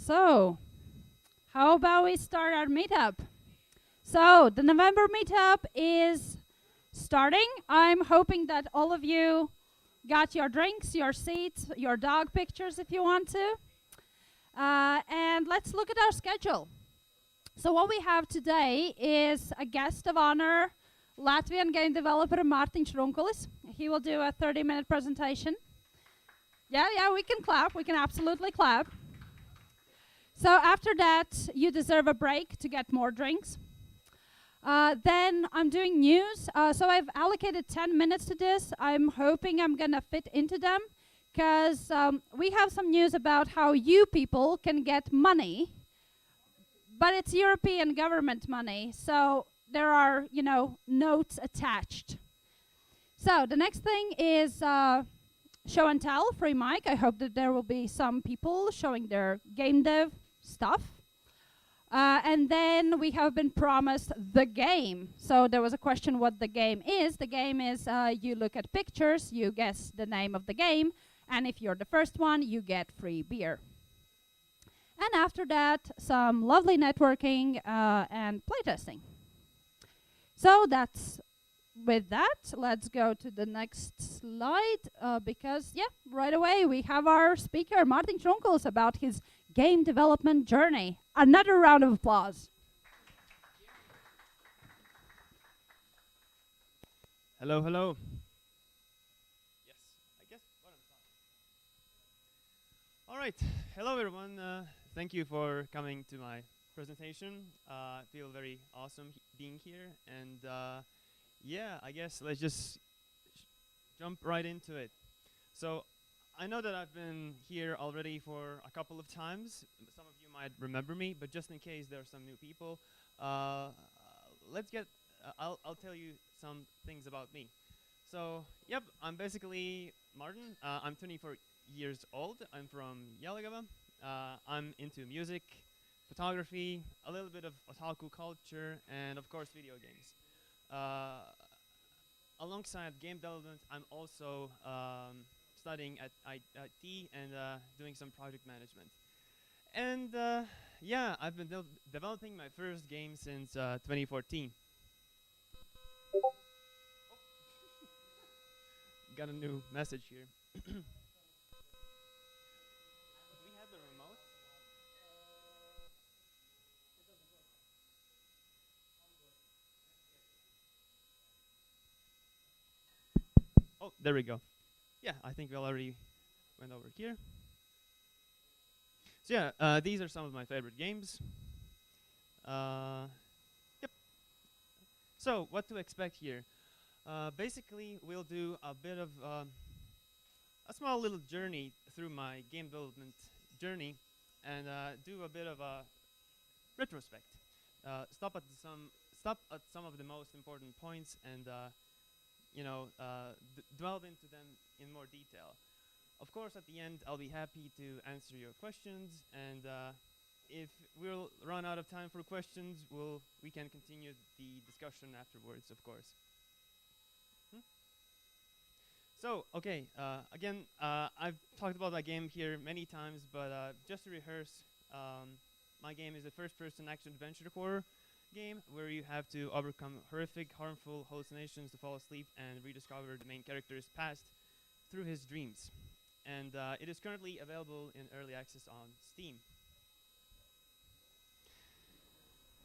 So, how about we start our meetup? So, the November meetup is starting. I'm hoping that all of you got your drinks, your seats, your dog pictures if you want to. And let's look at our schedule. So what we have today is a guest of honor, Latvian game developer Mārtiņš Runkulis. He will do a 30-minute presentation. Yeah, we can clap. We can absolutely clap. So after that, you deserve a break to get more drinks. Then I'm doing news. So I've allocated 10 minutes to this. I'm hoping I'm going to fit into them because we have some news about how you people can get money, but it's European government money. So there are, notes attached. So the next thing is show and tell, free mic. I hope that there will be some people showing their game dev stuff. And then we have been promised the game. So there was a question what the game is. The game is you look at pictures, you guess the name of the game, and if you're the first one, you get free beer. And after that, some lovely networking and playtesting. So that's with that. Let's go to the next slide because, right away we have our speaker, Mārtiņš Runkulis, about his game development journey. Another round of applause. Hello, hello. Yes, I guess what I'm talking. All right, hello everyone. Thank you for coming to my presentation. I feel very awesome being here, and I guess let's just jump right into it. So I know that I've been here already for a couple of times. Some of you might remember me, but just in case there are some new people, I'll tell you some things about me. So, I'm basically Martin. I'm 24 years old. I'm from Jelgava. I'm into music, photography, a little bit of otaku culture, and of course video games. Alongside game development, I'm also studying at IT and doing some project management. And I've been developing my first game since 2014. Got a new message here. We have the remote. Oh, there we go. Yeah, I think we already went over here. So these are some of my favorite games. So what to expect here? Basically, we'll do a bit of a small little journey through my game development journey and do a bit of a retrospect. Stop at some of the most important points and delve into them in more detail. Of course, at the end, I'll be happy to answer your questions, and if we'll run out of time for questions, we can continue the discussion afterwards, of course. So, okay, again, I've talked about my game here many times, but just to rehearse, my game is a first-person action-adventure horror game where you have to overcome horrific, harmful hallucinations to fall asleep and rediscover the main character's past through his dreams. And it is currently available in early access on Steam.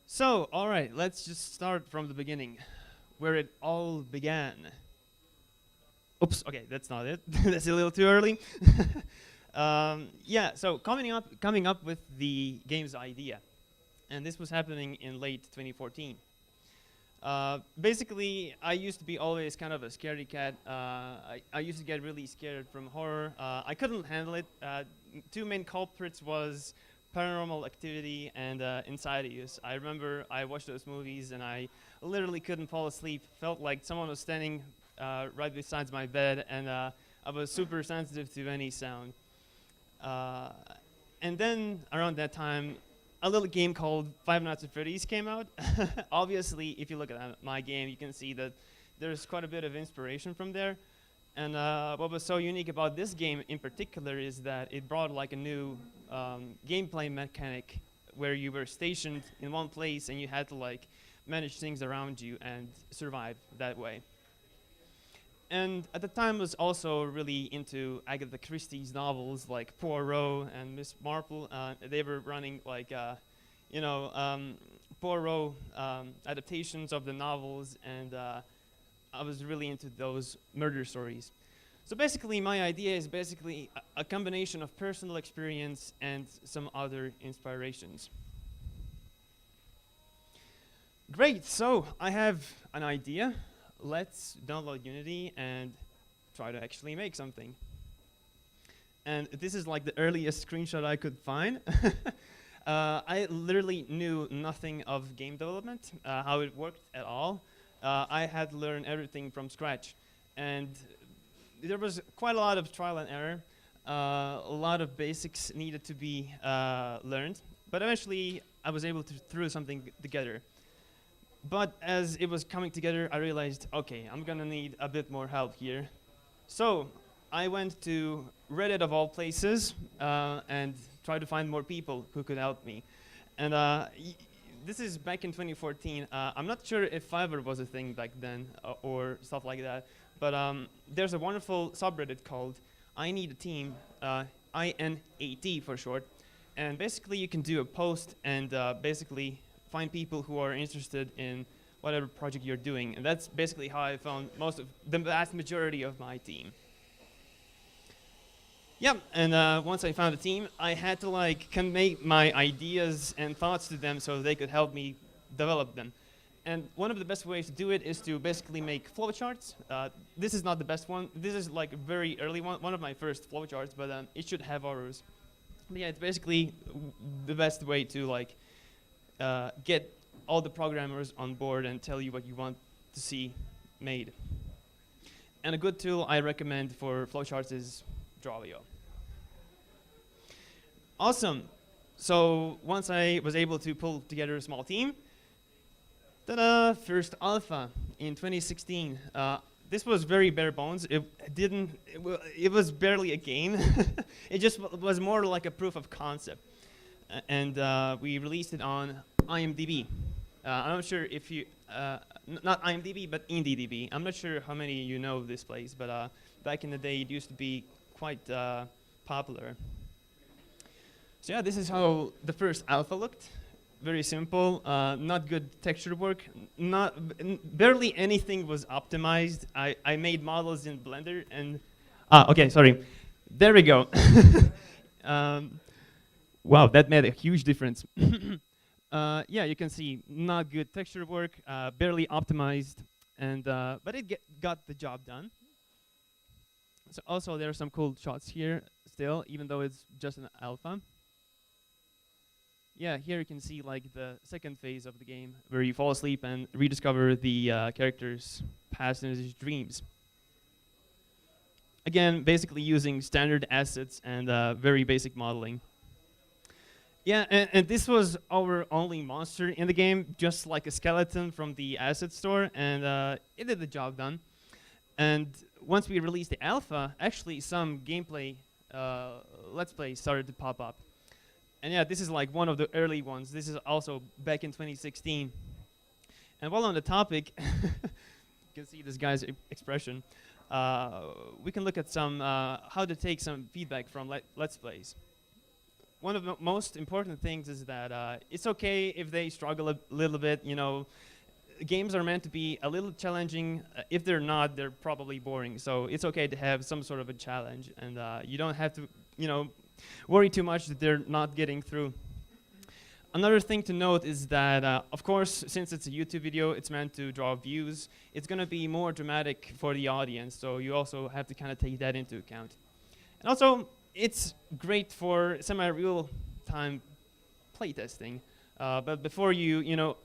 So, all right, let's just start from the beginning, where it all began. Oops, okay, that's not it. That's a little too early. So coming up with the game's idea. And this was happening in late 2014. Basically, I used to be always kind of a scaredy cat. I used to get really scared from horror. I couldn't handle it. Two main culprits was Paranormal Activity and Insidious. I remember I watched those movies and I literally couldn't fall asleep. Felt like someone was standing right beside my bed, and I was super sensitive to any sound. And then around that time, a little game called Five Nights at Freddy's came out. Obviously, if you look at my game, you can see that there's quite a bit of inspiration from there. And what was so unique about this game in particular is that it brought like a new gameplay mechanic where you were stationed in one place and you had to like manage things around you and survive that way. And at the time was also really into Agatha Christie's novels like Poirot and Miss Marple. They were running like Poirot adaptations of the novels, and I was really into those murder stories. So basically, my idea is basically a combination of personal experience and some other inspirations. Great, so I have an idea. Let's download Unity and try to actually make something. And this is like the earliest screenshot I could find. I literally knew nothing of game development, how it worked at all. I had to learn everything from scratch. And there was quite a lot of trial and error. A lot of basics needed to be learned. But eventually, I was able to throw something together. But as it was coming together, I realized, okay, I'm gonna need a bit more help here. So I went to Reddit of all places and tried to find more people who could help me. And this is back in 2014. I'm not sure if Fiverr was a thing back then or stuff like that. But there's a wonderful subreddit called I Need a Team, INAT for short. And basically you can do a post and basically find people who are interested in whatever project you're doing. And that's basically how I found the vast majority of my team. Yeah, and once I found a team, I had to like convey my ideas and thoughts to them so they could help me develop them. And one of the best ways to do it is to basically make flowcharts. This is not the best one. This is like a very early one of my first flowcharts, but it should have errors. But yeah, it's basically the best way to like get all the programmers on board and tell you what you want to see made. And a good tool I recommend for flowcharts is Drawio. Awesome. So once I was able to pull together a small team, ta-da, first alpha in 2016. This was very bare bones. It was barely a game. It just was more like a proof of concept. And we released it on IMDb. I'm not sure if you, not IMDb, but IndieDB. I'm not sure how many of you know this place, but back in the day it used to be quite popular. So yeah, this is how the first alpha looked. Very simple, not good texture work. Barely anything was optimized. I made models in Blender and, okay, sorry. There we go. Wow, that made a huge difference. Yeah, you can see not good texture work, barely optimized, and but it got the job done. So also there are some cool shots here still, even though it's just an alpha. Yeah, here you can see like the second phase of the game where you fall asleep and rediscover the character's past and his dreams. Again, basically using standard assets and very basic modeling. Yeah, and this was our only monster in the game, just like a skeleton from the asset store, and it did the job done. And once we released the alpha, actually some gameplay Let's Play started to pop up. And yeah, this is like one of the early ones. This is also back in 2016. And while on the topic, you can see this guy's expression. We can look at some how to take some feedback from Let's Plays. One of the most important things is that it's okay if they struggle a little bit. You know, games are meant to be a little challenging. If they're not, they're probably boring. So it's okay to have some sort of a challenge, and you don't have to, you know, worry too much that they're not getting through. Another thing to note is that, of course, since it's a YouTube video, it's meant to draw views. It's going to be more dramatic for the audience, so you also have to kind of take that into account. And also, it's great for semi-real-time playtesting. But before you know,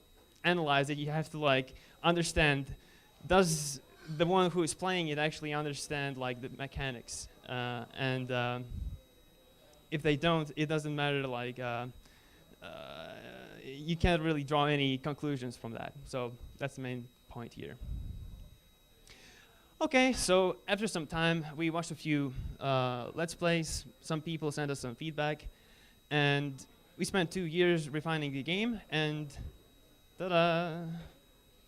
analyze it, you have to like understand, does the one who is playing it actually understand like the mechanics? And if they don't, it doesn't matter. Like you can't really draw any conclusions from that. So that's the main point here. Okay, so after some time, we watched a few Let's Plays. Some people sent us some feedback, and we spent 2 years refining the game, and ta-da!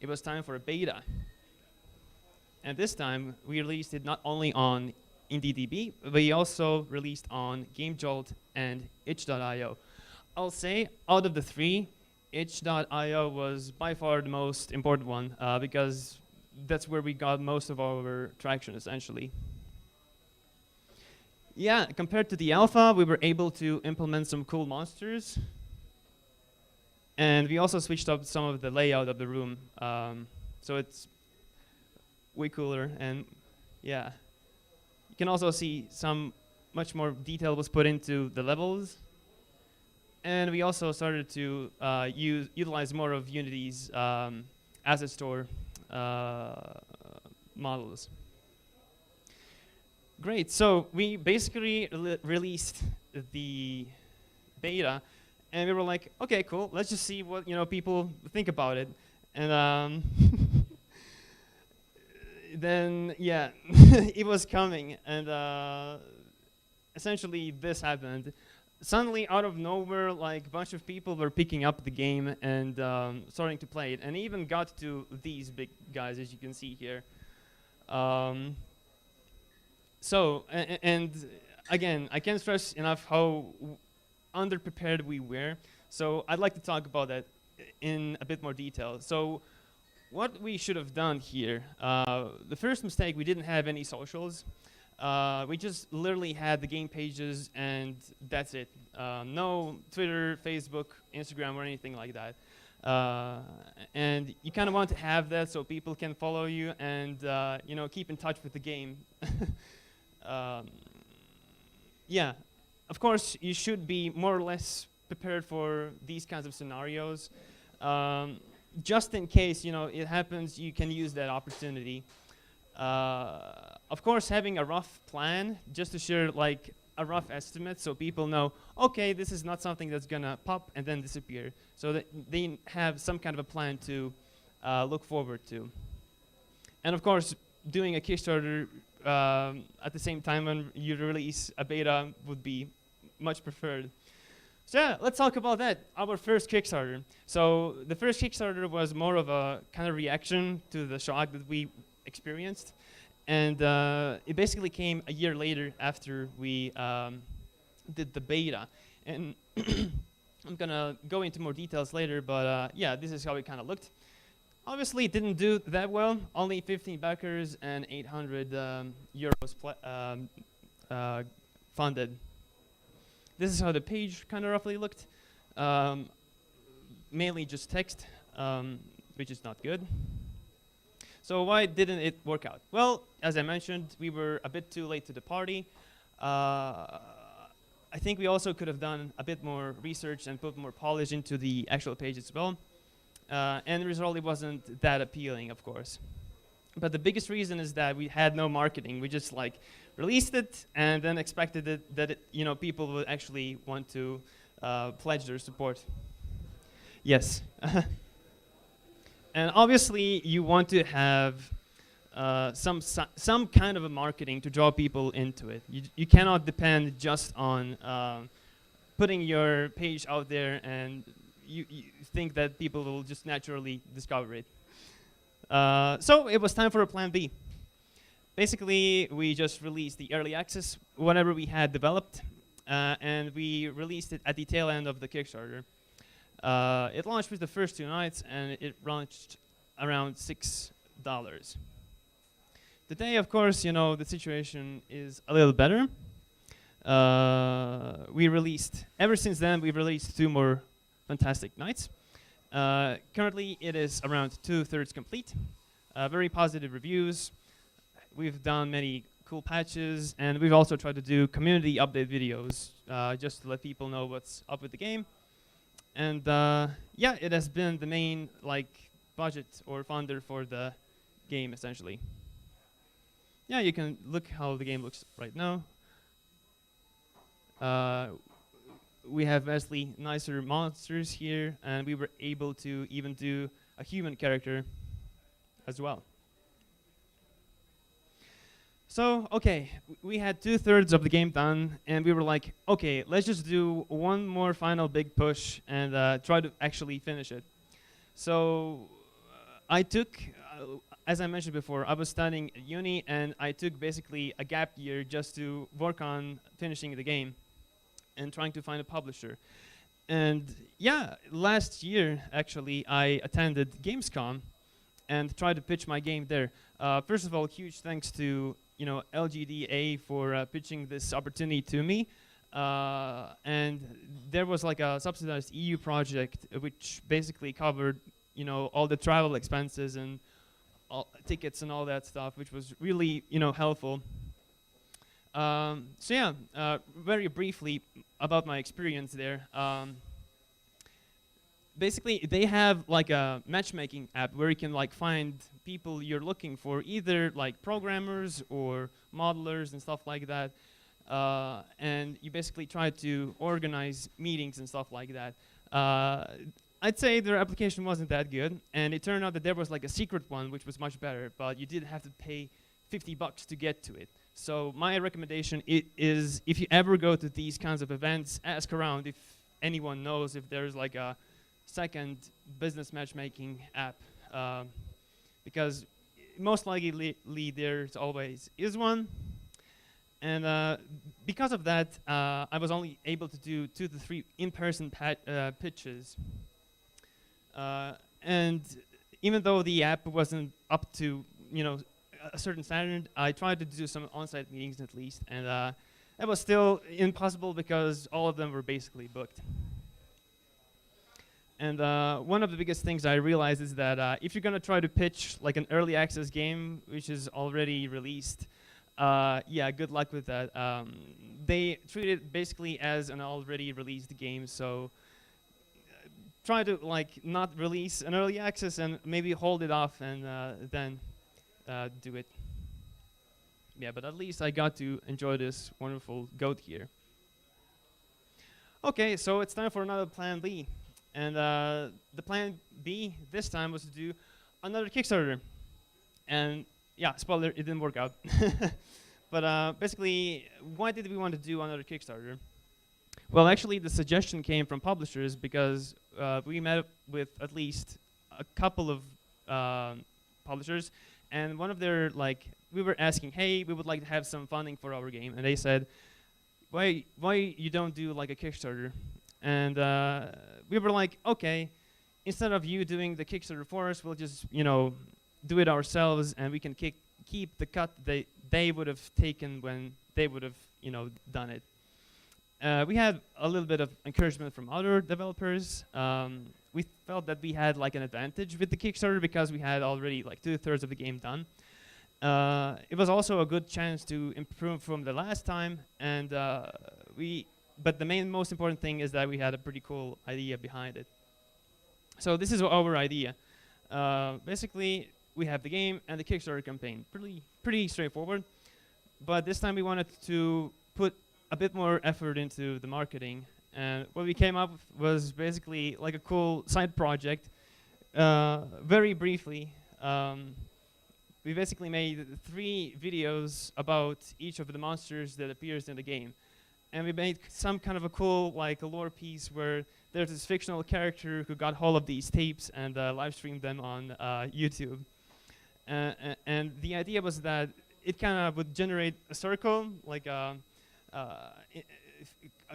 It was time for a beta. And this time, we released it not only on IndieDB, but we also released on GameJolt and itch.io. I'll say, out of the three, itch.io was by far the most important one, because that's where we got most of our traction, essentially. Yeah, compared to the alpha, we were able to implement some cool monsters. And we also switched up some of the layout of the room. So it's way cooler, and yeah. You can also see some much more detail was put into the levels. And we also started to utilize more of Unity's asset store models. Great, so we basically released the beta, and we were like, okay, cool, let's just see what people think about it. And then, yeah, it was coming, and essentially this happened. Suddenly, out of nowhere, like a bunch of people were picking up the game and starting to play it, and even got to these big guys, as you can see here. And again, I can't stress enough how underprepared we were. So I'd like to talk about that in a bit more detail. So what we should have done here, the first mistake, we didn't have any socials. We just literally had the game pages, and that's it. No Twitter, Facebook, Instagram, or anything like that. And you kind of want to have that so people can follow you and keep in touch with the game. Yeah, of course, you should be more or less prepared for these kinds of scenarios. Just in case it happens, you can use that opportunity. Of course, having a rough plan, just to share like a rough estimate so people know, okay, this is not something that's gonna pop and then disappear, so that they have some kind of a plan to look forward to. And of course, doing a Kickstarter at the same time when you release a beta would be much preferred. So yeah, let's talk about that, our first Kickstarter. So the first Kickstarter was more of a kind of reaction to the shock that we experienced. And it basically came a year later after we did the beta. And I'm gonna go into more details later, but yeah, this is how it kind of looked. Obviously, it didn't do that well. Only 15 backers and 800 euros funded. This is how the page kind of roughly looked. Mainly just text, which is not good. So why didn't it work out? Well, as I mentioned, we were a bit too late to the party. I think we also could have done a bit more research and put more polish into the actual page as well. And the result, it wasn't that appealing, of course. But the biggest reason is that we had no marketing. We just like released it and then expected that people would actually want to pledge their support. Yes. And obviously, you want to have some kind of a marketing to draw people into it. You cannot depend just on putting your page out there and you think that people will just naturally discover it. So it was time for a plan B. Basically, we just released the early access, whatever we had developed, and we released it at the tail end of the Kickstarter. It launched with the first 2 nights, and it launched around $6. Today, of course, the situation is a little better. Ever since then, we've released 2 more fantastic nights. Currently, it is around 2/3 complete. Very positive reviews. We've done many cool patches, and we've also tried to do community update videos just to let people know what's up with the game. And yeah, it has been the main budget or funder for the game, essentially. Yeah, you can look how the game looks right now. We have vastly nicer monsters here, and we were able to even do a human character as well. So, okay, we had 2/3 of the game done, and we were like, okay, let's just do one more final big push and try to actually finish it. So, I took, as I mentioned before, I was studying at uni, and I took basically a gap year just to work on finishing the game and trying to find a publisher. And yeah, last year, actually, I attended Gamescom and tried to pitch my game there. First of all, huge thanks to LGDA for pitching this opportunity to me. And there was like a subsidized EU project which basically covered all the travel expenses and all tickets and all that stuff, which was really helpful. So yeah, very briefly about my experience there. Basically, they have like a matchmaking app where you can like find people you're looking for, either like programmers or modelers and stuff like that. And you basically try to organize meetings and stuff like that. I'd say their application wasn't that good, and it turned out that there was like a secret one which was much better, but you did have to pay $50 to get to it. So my recommendation is, if you ever go to these kinds of events, ask around if anyone knows if there's like a second business matchmaking app, because most likely there's always is one. And because of that, I was only able to do 2 to 3 in-person pitches. And even though the app wasn't up to a certain standard, I tried to do some on-site meetings at least, and that was still impossible because all of them were basically booked. And one of the biggest things I realized is that if you're going to try to pitch like an early access game which is already released, yeah, good luck with that. They treat it basically as an already released game, so try to like not release an early access and maybe hold it off and then do it. Yeah, but at least I got to enjoy this wonderful goat here. Okay, so it's time for another plan B. And the plan B this time was to do another Kickstarter. And yeah, spoiler, it didn't work out. But basically, why did we want to do another Kickstarter? Well, actually, the suggestion came from publishers because we met with at least a couple of publishers, and one of their, we were asking, hey, we would like to have some funding for our game, and they said, why you don't do like a Kickstarter? And we were like, okay, instead of you doing the Kickstarter for us, we'll just do it ourselves, and we can keep the cut they would have taken when they would have done it. We had a little bit of encouragement from other developers. We felt that we had like an advantage with the Kickstarter because we had already like 2/3 of the game done. It was also a good chance to improve from the last time, and but the most important thing is that we had a pretty cool idea behind it. So this is our idea. Basically, we have the game and the Kickstarter campaign. Pretty straightforward. But this time we wanted to put a bit more effort into the marketing. And what we came up with was basically like a cool side project. Very briefly, we basically made 3 videos about each of the monsters that appears in the game. And we made some kind of a cool like a lore piece where there's this fictional character who got hold of these tapes and live streamed them on YouTube. And the idea was that it kind of would generate a circle, like a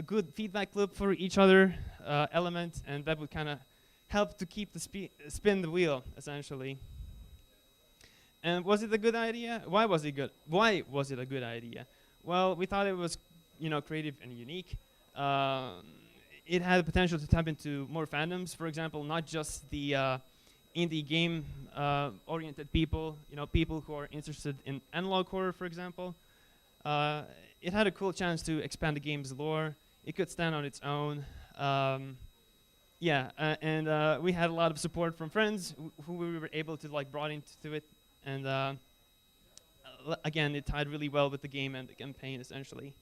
good feedback loop for each other element, and that would kind of help to keep the spin the wheel, essentially. And was it a good idea? Why was it good? Why was it a good idea? Well, we thought it was creative and unique. It had the potential to tap into more fandoms, for example, not just the indie game oriented people, people who are interested in analog horror, for example. It had a cool chance to expand the game's lore. It could stand on its own. And we had a lot of support from friends who we were able to brought into it. And again, it tied really well with the game and the campaign, essentially.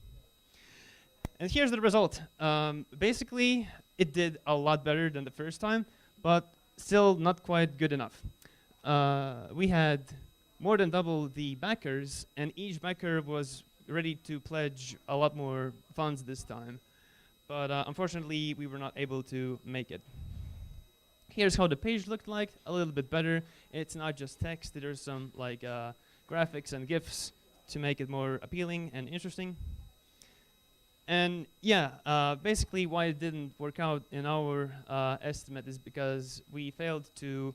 And here's the result. Basically, it did a lot better than the first time, but still not quite good enough. We had more than double the backers, and each backer was ready to pledge a lot more funds this time. But unfortunately, we were not able to make it. Here's how the page looked like, a little bit better. It's not just text, there's some like graphics and GIFs to make it more appealing and interesting. And yeah, basically why it didn't work out in our estimate is because we failed to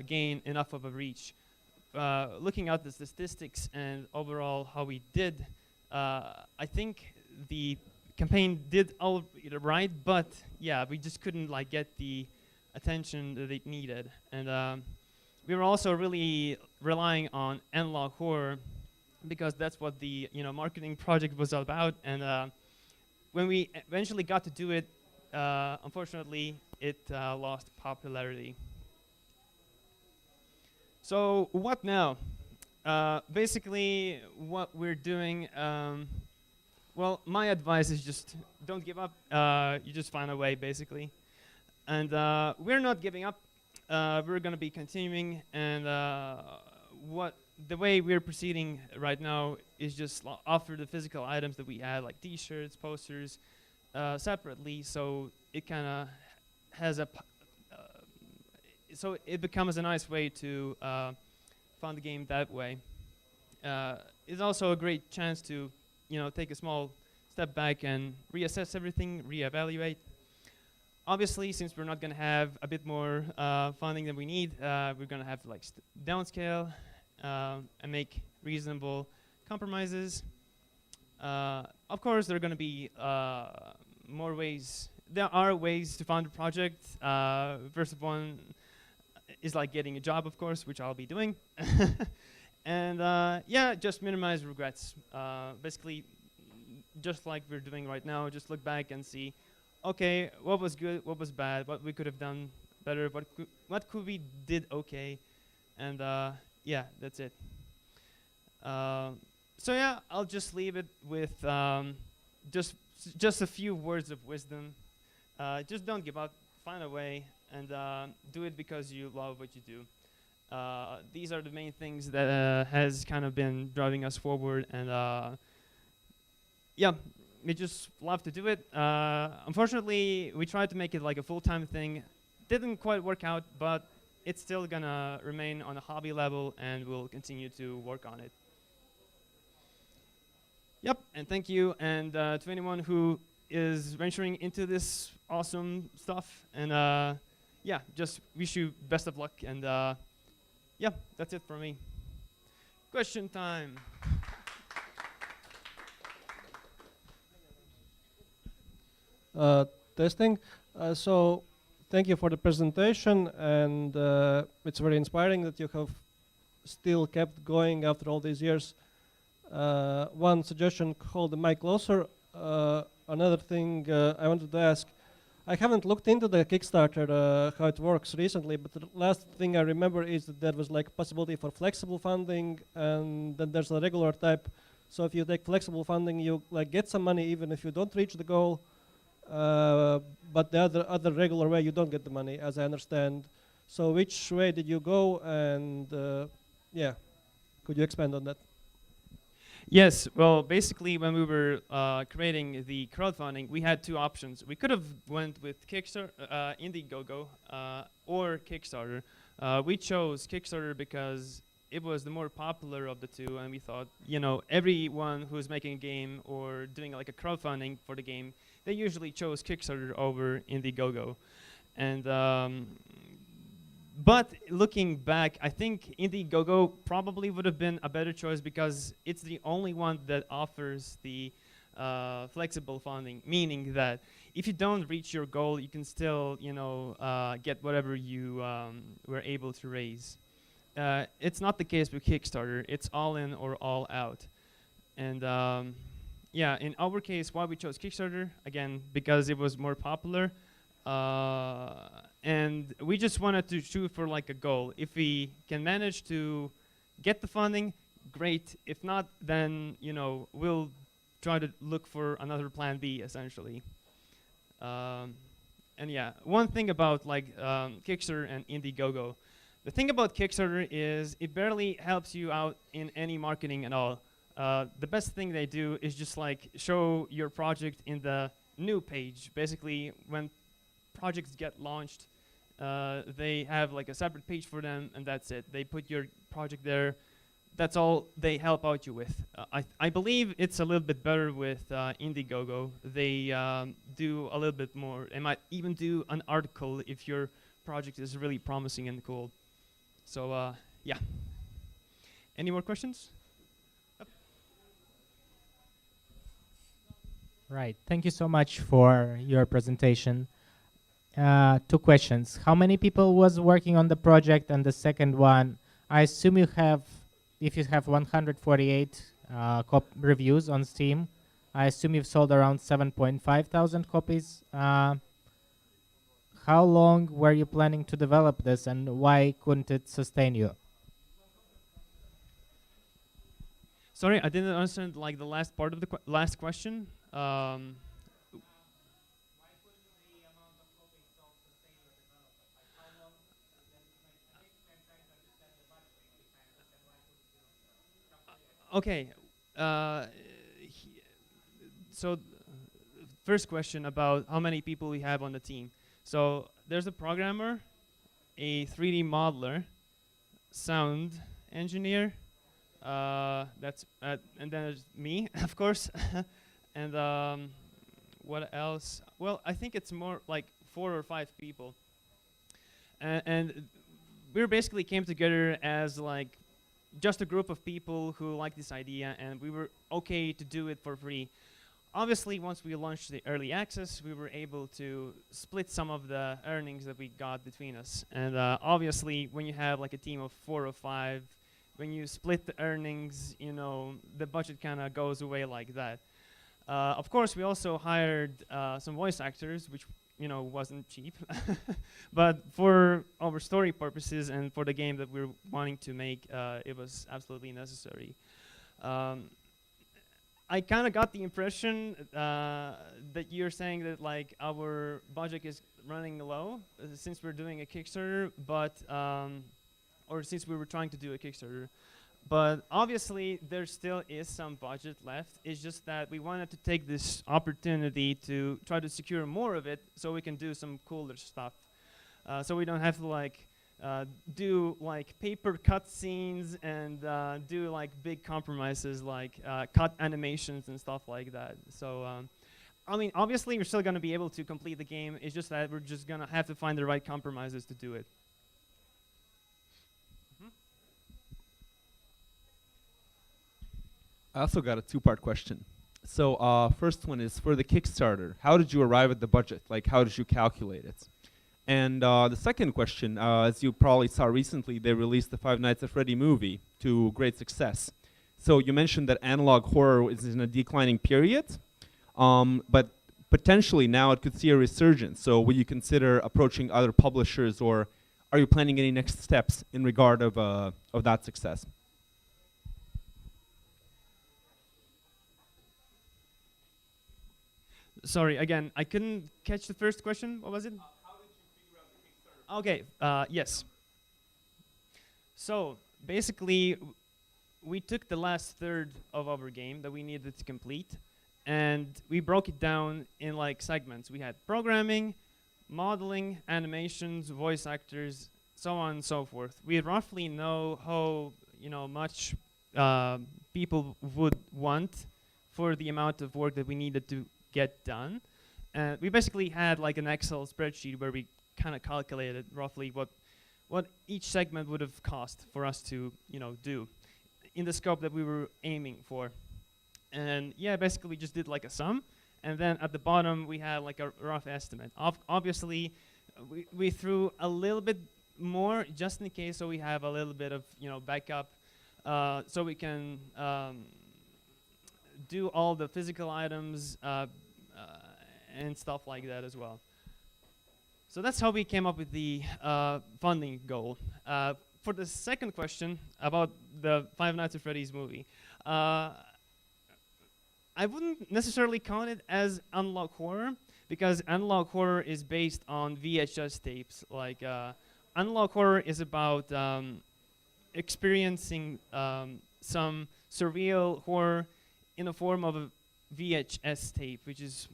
gain enough of a reach. Looking at the statistics and overall how we did, I think the campaign did all right, but yeah, we just couldn't like get the attention that it needed. And we were also really relying on analog horror because that's what the marketing project was all about. And when we eventually got to do it, unfortunately, it lost popularity. So what now? Basically, what we're doing, well, my advice is just don't give up. You just find a way, basically. And we're not giving up. We're going to be continuing. And the way we're proceeding right now is just offer the physical items that we had, like T-shirts, posters, separately. So it kind of has so it becomes a nice way to fund the game that way. It's also a great chance to, take a small step back and reassess everything, reevaluate. Obviously, since we're not going to have a bit more funding than we need, we're going to have to like downscale and make reasonable compromises. Of course, there are going to be more ways. There are ways to fund a project. First one is like getting a job, of course, which I'll be doing. And yeah, just minimize regrets. Basically, just like we're doing right now, just look back and see, okay, what was good, what was bad, what we could have done better, what could we did okay, and yeah, that's it. So yeah, I'll just leave it with just a few words of wisdom. Just don't give up, find a way, and do it because you love what you do. These are the main things that has kind of been driving us forward, and yeah, we just love to do it. Unfortunately, we tried to make it like a full-time thing. Didn't quite work out, but it's still gonna remain on a hobby level, and we'll continue to work on it. Yep, and thank you, and to anyone who is venturing into this awesome stuff, and yeah, just wish you best of luck, and yeah, that's it for me. Question time. Testing. So thank you for the presentation, and it's very inspiring that you have still kept going after all these years. One suggestion, hold the mic closer. Another thing I wanted to ask, I haven't looked into the Kickstarter, how it works recently, but the last thing I remember is that there was like possibility for flexible funding, and then there's a regular type. So if you take flexible funding, you like get some money even if you don't reach the goal. But the other regular way, you don't get the money, as I understand. So which way did you go? And yeah, could you expand on that? Yes, well, basically when we were creating the crowdfunding, we had two options. We could have went with Kickstarter, Indiegogo, or Kickstarter. We chose Kickstarter because it was the more popular of the two, and we thought, everyone who's making a game or doing like a crowdfunding for the game, they usually chose Kickstarter over Indiegogo. And but looking back, I think Indiegogo probably would have been a better choice because it's the only one that offers the flexible funding, meaning that if you don't reach your goal, you can still, get whatever you were able to raise. It's not the case with Kickstarter. It's all in or all out. And yeah, in our case, why we chose Kickstarter, again, because it was more popular. And we just wanted to shoot for like a goal. If we can manage to get the funding, great. If not, then we'll try to look for another plan B, essentially. And yeah, one thing about like Kickstarter and Indiegogo, The thing about Kickstarter is it barely helps you out in any marketing at all. The best thing they do is just like show your project in the new page. Basically, when projects get launched, they have like a separate page for them, and that's it. They put your project there. That's all they help out you with. I believe it's a little bit better with Indiegogo. They do a little bit more. They might even do an article if your project is really promising and cool. So yeah. Any more questions? Right. Thank you so much for your presentation. 2 questions. How many people was working on the project? And the second one, I assume if you have 148 reviews on Steam, I assume you've sold around 7,500 copies. How long were you planning to develop this, and why couldn't it sustain you? Sorry, I didn't understand like the last part of the last question. Okay. So first question about how many people we have on the team. So there's a programmer, a 3D modeler, sound engineer, and then there's me, of course. And what else? Well, I think it's more like 4 or 5 people. And we basically came together as like just a group of people who liked this idea, and we were okay to do it for free. Obviously, once we launched the early access, we were able to split some of the earnings that we got between us. And obviously, when you have like a team of 4 or 5, when you split the earnings, you know, the budget kind of goes away like that. Of course, we also hired some voice actors, which wasn't cheap. But for our story purposes and for the game that we're wanting to make, it was absolutely necessary. I kind of got the impression that you're saying that like our budget is running low since we're doing a Kickstarter, but or since we were trying to do a Kickstarter. But obviously, there still is some budget left. It's just that we wanted to take this opportunity to try to secure more of it so we can do some cooler stuff. So we don't have to like do like paper cut scenes and do like big compromises like cut animations and stuff like that. So I mean, obviously, we're still going to be able to complete the game. It's just that we're just going to have to find the right compromises to do it. I also got a 2-part question. So first one is for the Kickstarter. How did you arrive at the budget? Like, how did you calculate it? And the second question, as you probably saw recently, they released the Five Nights at Freddy movie to great success. So you mentioned that analog horror is in a declining period, but potentially now it could see a resurgence. So will you consider approaching other publishers, or are you planning any next steps in regard of that success? Sorry, again, I couldn't catch the first question. What was it? How did you figure out the Kickstarter? Okay, yes. So basically, we took the last third of our game that we needed to complete, and we broke it down in like segments. We had programming, modeling, animations, voice actors, so on and so forth. We roughly know how much people would want for the amount of work that we needed to get done. And we basically had like an Excel spreadsheet where we kind of calculated roughly what each segment would have cost for us to do in the scope that we were aiming for. And yeah, basically we just did like a sum, and then at the bottom we had like a rough estimate. Obviously we threw a little bit more just in case, so we have a little bit of backup, so we can do all the physical items and stuff like that as well. So that's how we came up with the funding goal. For the second question about the Five Nights at Freddy's movie, I wouldn't necessarily count it as analog horror, because analog horror is based on VHS tapes. Like analog horror is about experiencing some surreal horror in the form of a VHS tape, which is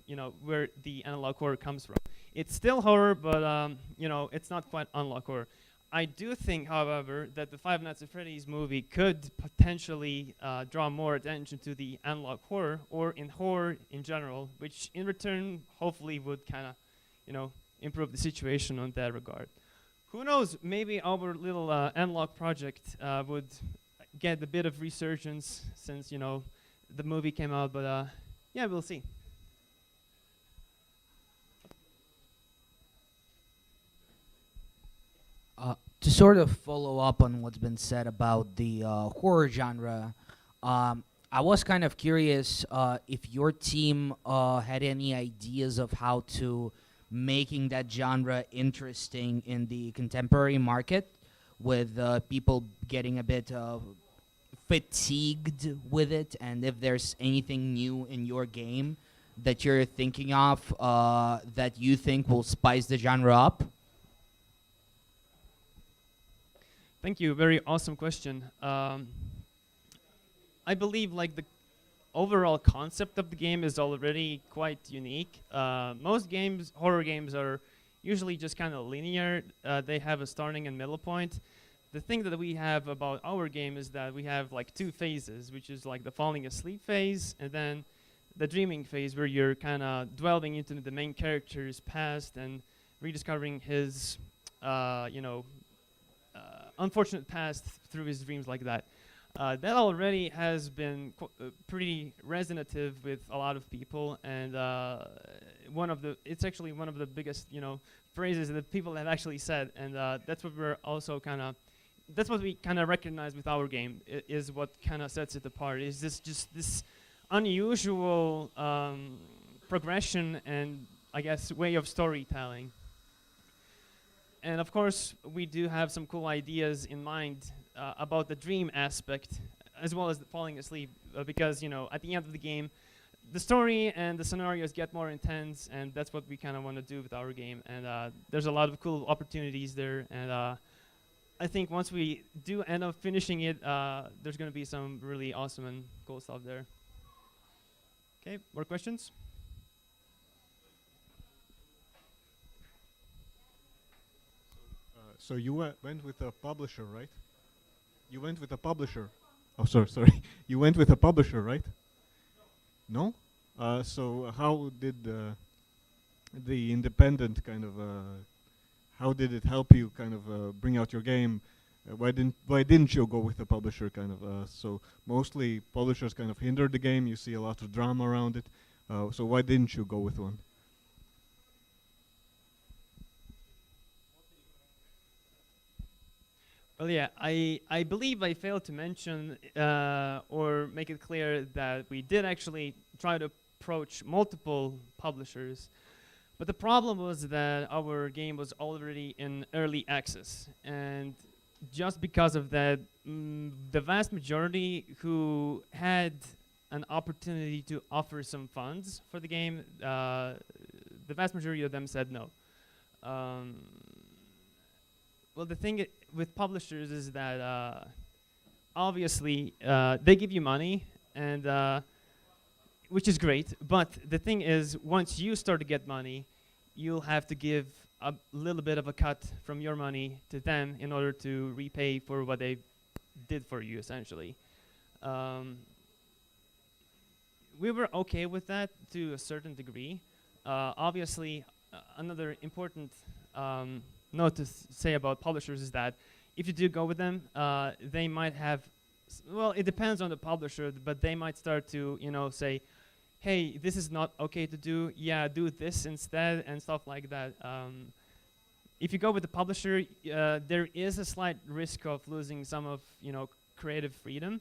where the analog horror comes from. It's still horror, but it's not quite analog horror. I do think, however, that the Five Nights at Freddy's movie could potentially draw more attention to the analog horror, or in horror in general, which in return hopefully would kind of, improve the situation on that regard. Who knows? Maybe our little analog project would get a bit of resurgence since the movie came out. But yeah, we'll see. To sort of follow up on what's been said about the horror genre, I was kind of curious if your team had any ideas of how to making that genre interesting in the contemporary market, with people getting a bit fatigued with it, and if there's anything new in your game that you're thinking of that you think will spice the genre up. Thank you. Very awesome question. I believe the overall concept of the game is already quite unique. Most games, horror games, are usually just kind of linear. They have a starting and middle point. The thing that we have about our game is that we have two phases, which is the falling asleep phase and then the dreaming phase, where you're kind of dwelling into the main character's past and rediscovering his, unfortunate past through his dreams like that. That already has been pretty resonative with a lot of people, and it's actually one of the biggest phrases that people have actually said, and that's what we're also that's what we kind of recognize with our game, is what kind of sets it apart. Is this unusual progression and I guess way of storytelling. And of course, we do have some cool ideas in mind about the dream aspect, as well as the falling asleep, because at the end of the game, the story and the scenarios get more intense, and that's what we kind of want to do with our game. And there's a lot of cool opportunities there, and I think once we do end up finishing it, there's going to be some really awesome and cool stuff there. Okay, more questions? So you went with a publisher, right? You went with a publisher. Oh, sorry. You went with a publisher, right? No? So how did the independent kind of, how did it help you kind of bring out your game? Why didn't you go with a publisher kind of? So mostly publishers kind of hinder the game. You see a lot of drama around it. So why didn't you go with one? Well, yeah, I believe I failed to mention or make it clear that we did actually try to approach multiple publishers, but the problem was that our game was already in early access, and just because of that, the vast majority who had an opportunity to offer some funds for the game, the vast majority of them said no. Well, the thing with publishers is that obviously they give you money, and which is great. But the thing is, once you start to get money, you'll have to give a little bit of a cut from your money to them in order to repay for what they did for you, essentially. We were okay with that to a certain degree. Obviously, another important note to say about publishers is that if you do go with them, they might have, well, it depends on the publisher, but they might start to, say, hey, this is not okay to do, yeah, do this instead, and stuff like that. If you go with the publisher, there is a slight risk of losing some of, creative freedom.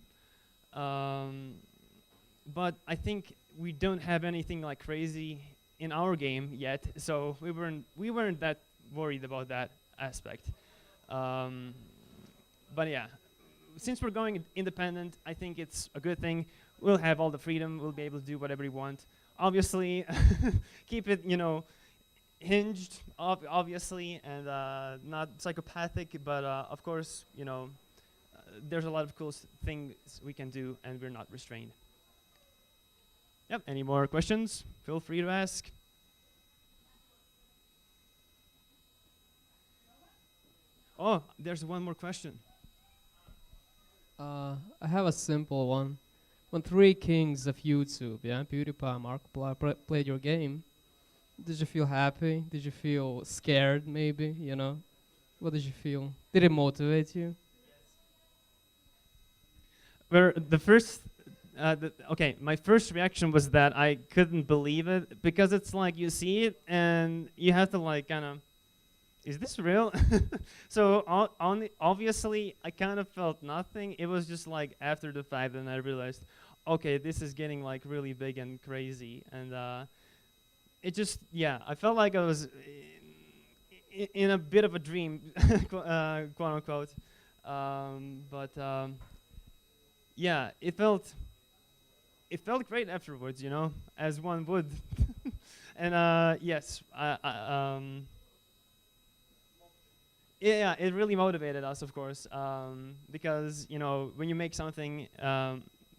But I think we don't have anything like crazy in our game yet, so we weren't that worried about that aspect. But yeah, since we're going independent, I think it's a good thing. We'll have all the freedom. We'll be able to do whatever we want. Obviously, keep it, hinged, obviously, and not psychopathic, but of course, you know, there's a lot of cool things we can do, and we're not restrained. Yep. Any more questions? Feel free to ask. Oh, there's one more question. I have a simple one. When three kings of YouTube, yeah, PewDiePie, Markiplier, played your game, did you feel happy? Did you feel scared, maybe, you know? What did you feel? Did it motivate you? My first reaction was that I couldn't believe it, because it's like you see it and you have to like kind of, is this real? So obviously I kind of felt nothing. It was just like after the fact, and I realized, okay, this is getting like really big and crazy, and it just, yeah, I felt like I was in a bit of a dream, quote unquote. Yeah, it felt great afterwards, you know, as one would. And yes, yeah, it really motivated us, of course, because, you know, when you make something,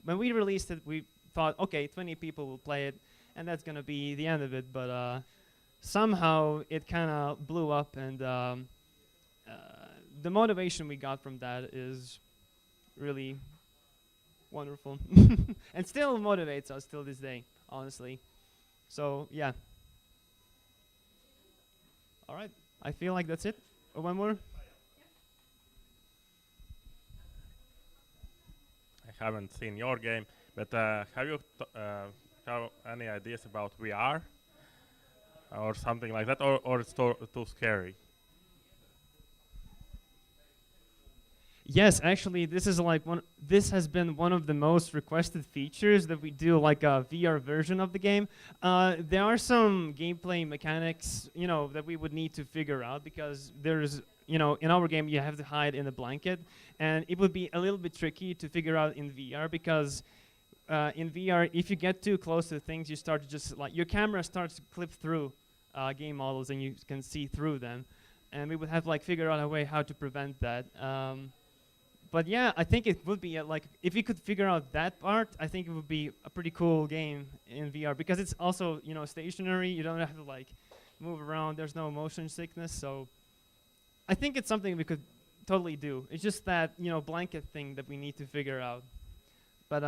when we released it, we thought, okay, 20 people will play it, and that's gonna be the end of it. But somehow it kind of blew up, and the motivation we got from that is really wonderful, and still motivates us till this day, honestly. So yeah. All right, I feel like that's it. Or one more? I haven't seen your game, but have you have any ideas about VR or something like that, or it's too scary? Yes, actually, this has been one of the most requested features, that we do like a VR version of the game. There are some gameplay mechanics, you know, that we would need to figure out, because there's, you know, in our game you have to hide in a blanket, and it would be a little bit tricky to figure out in VR, because in VR, if you get too close to things, you start to just like, your camera starts to clip through game models, and you can see through them, and we would have to like figure out a way how to prevent that. But yeah, I think it would be like, if you could figure out that part, I think it would be a pretty cool game in VR, because it's also, you know, stationary. You don't have to like move around. There's no motion sickness. So I think it's something we could totally do. It's just that, you know, blanket thing that we need to figure out. But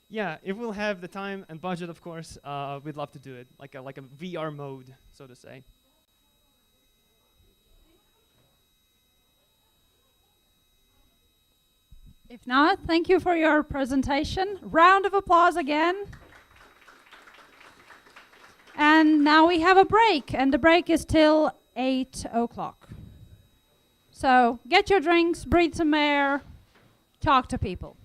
yeah, if we'll have the time and budget, of course, we'd love to do it, like a VR mode, so to say. If not, thank you for your presentation. Round of applause again. And now we have a break, and the break is till 8 o'clock. So get your drinks, breathe some air, talk to people.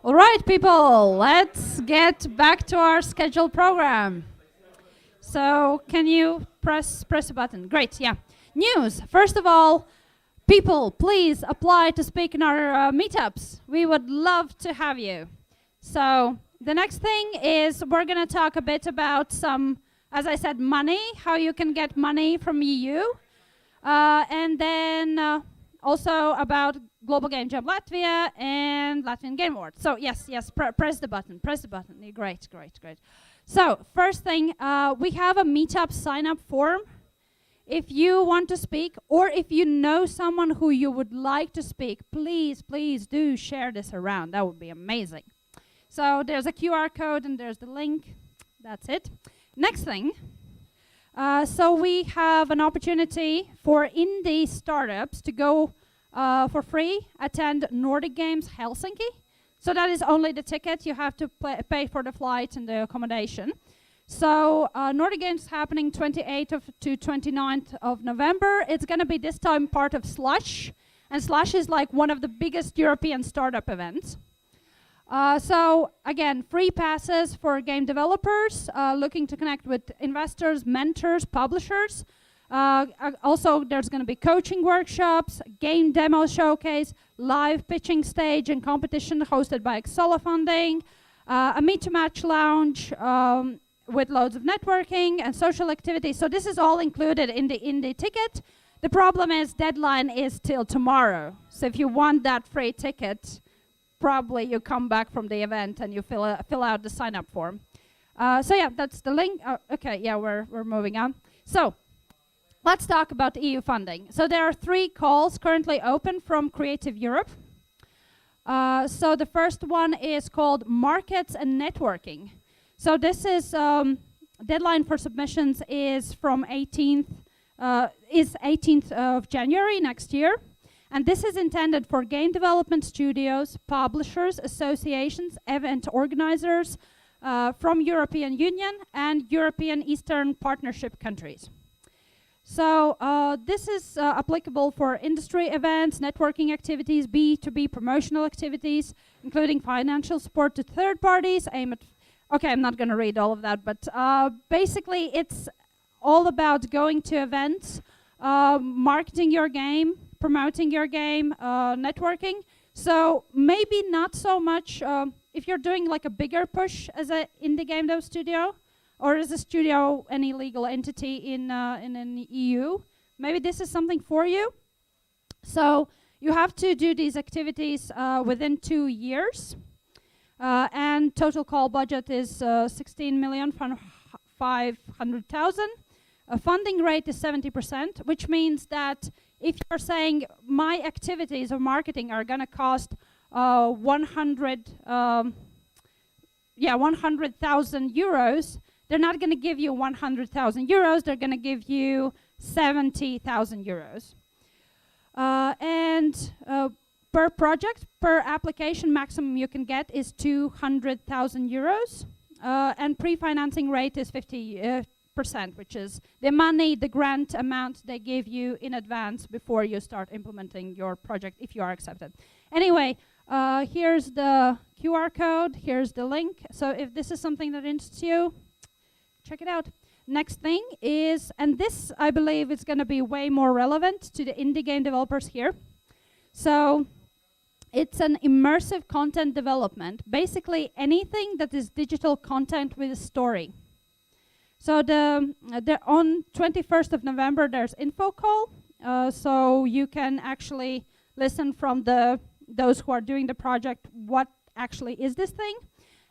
All right, people, let's get back to our scheduled program. So can you press a button? Great, yeah. News. First of all, people, please apply to speak in our meetups. We would love to have you. So the next thing is we're going to talk a bit about some, as I said, money, how you can get money from EU. And then also about Global Game Jam Latvia and Latvian Game Awards. So yes, press the button, Great. So first thing, we have a meetup sign-up form. If you want to speak, or if you know someone who you would like to speak, please do share this around. That would be amazing. So there's a QR code and there's the link. That's it. Next thing. So we have an opportunity for indie startups to go for free, attend Nordic Games Helsinki. So that is only the ticket. You have to pay for the flight and the accommodation. So Nordic Games is happening 28th to 29th of November. It's going to be this time part of Slush. And Slush is like one of the biggest European startup events. So again, free passes for game developers looking to connect with investors, mentors, publishers. Also, there's going to be coaching workshops, game demo showcase, live pitching stage and competition hosted by Exola Funding, a meet-to-match lounge with loads of networking and social activities. So this is all included in the ticket. The problem is deadline is till tomorrow. So if you want that free ticket, probably you come back from the event and you fill out the sign-up form. So yeah, that's the link. Okay, yeah, we're moving on. So let's talk about EU funding. So there are 3 calls currently open from Creative Europe. So the first one is called Markets and Networking. So this is deadline for submissions is from 18th of January next year. And this is intended for game development studios, publishers, associations, event organizers from European Union and European Eastern Partnership countries. So this is applicable for industry events, networking activities, B2B promotional activities, including financial support to third parties. Okay, I'm not going to read all of that, but basically it's all about going to events, marketing your game, promoting your game, networking. So maybe not so much if you're doing like a bigger push as an indie game dev studio, or as a studio, any legal entity in an EU. Maybe this is something for you. So you have to do these activities within 2 years. And total call budget is 16,500,000. Funding rate is 70%, which means that if you're saying my activities of marketing are going to cost 100,000 euros, they're not going to give you 100,000 euros, they're going to give you 70,000 euros. And per project, per application, maximum you can get is 200,000 euros. And pre-financing rate is 50%, which is the money, the grant amount they give you in advance before you start implementing your project if you are accepted. Anyway, here's the QR code, here's the link. So if this is something that interests you, check it out. Next thing is, and this I believe is going to be way more relevant to the indie game developers here. So it's an immersive content development, basically anything that is digital content with a story. So on 21st of November there's info call, so you can actually listen from those who are doing the project what actually is this thing.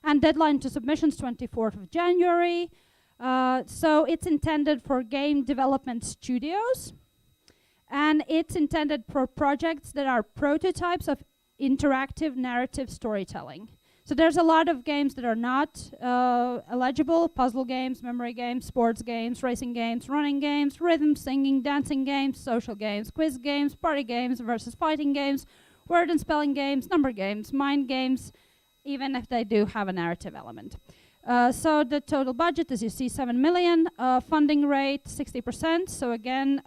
And deadline to submissions 24th of January. So it's intended for game development studios, and it's intended for projects that are prototypes of interactive narrative storytelling. So there's a lot of games that are not eligible: puzzle games, memory games, sports games, racing games, running games, rhythm, singing, dancing games, social games, quiz games, party games versus fighting games, word and spelling games, number games, mind games, even if they do have a narrative element. So the total budget, as you see, 7 million. Funding rate, 60%. So again,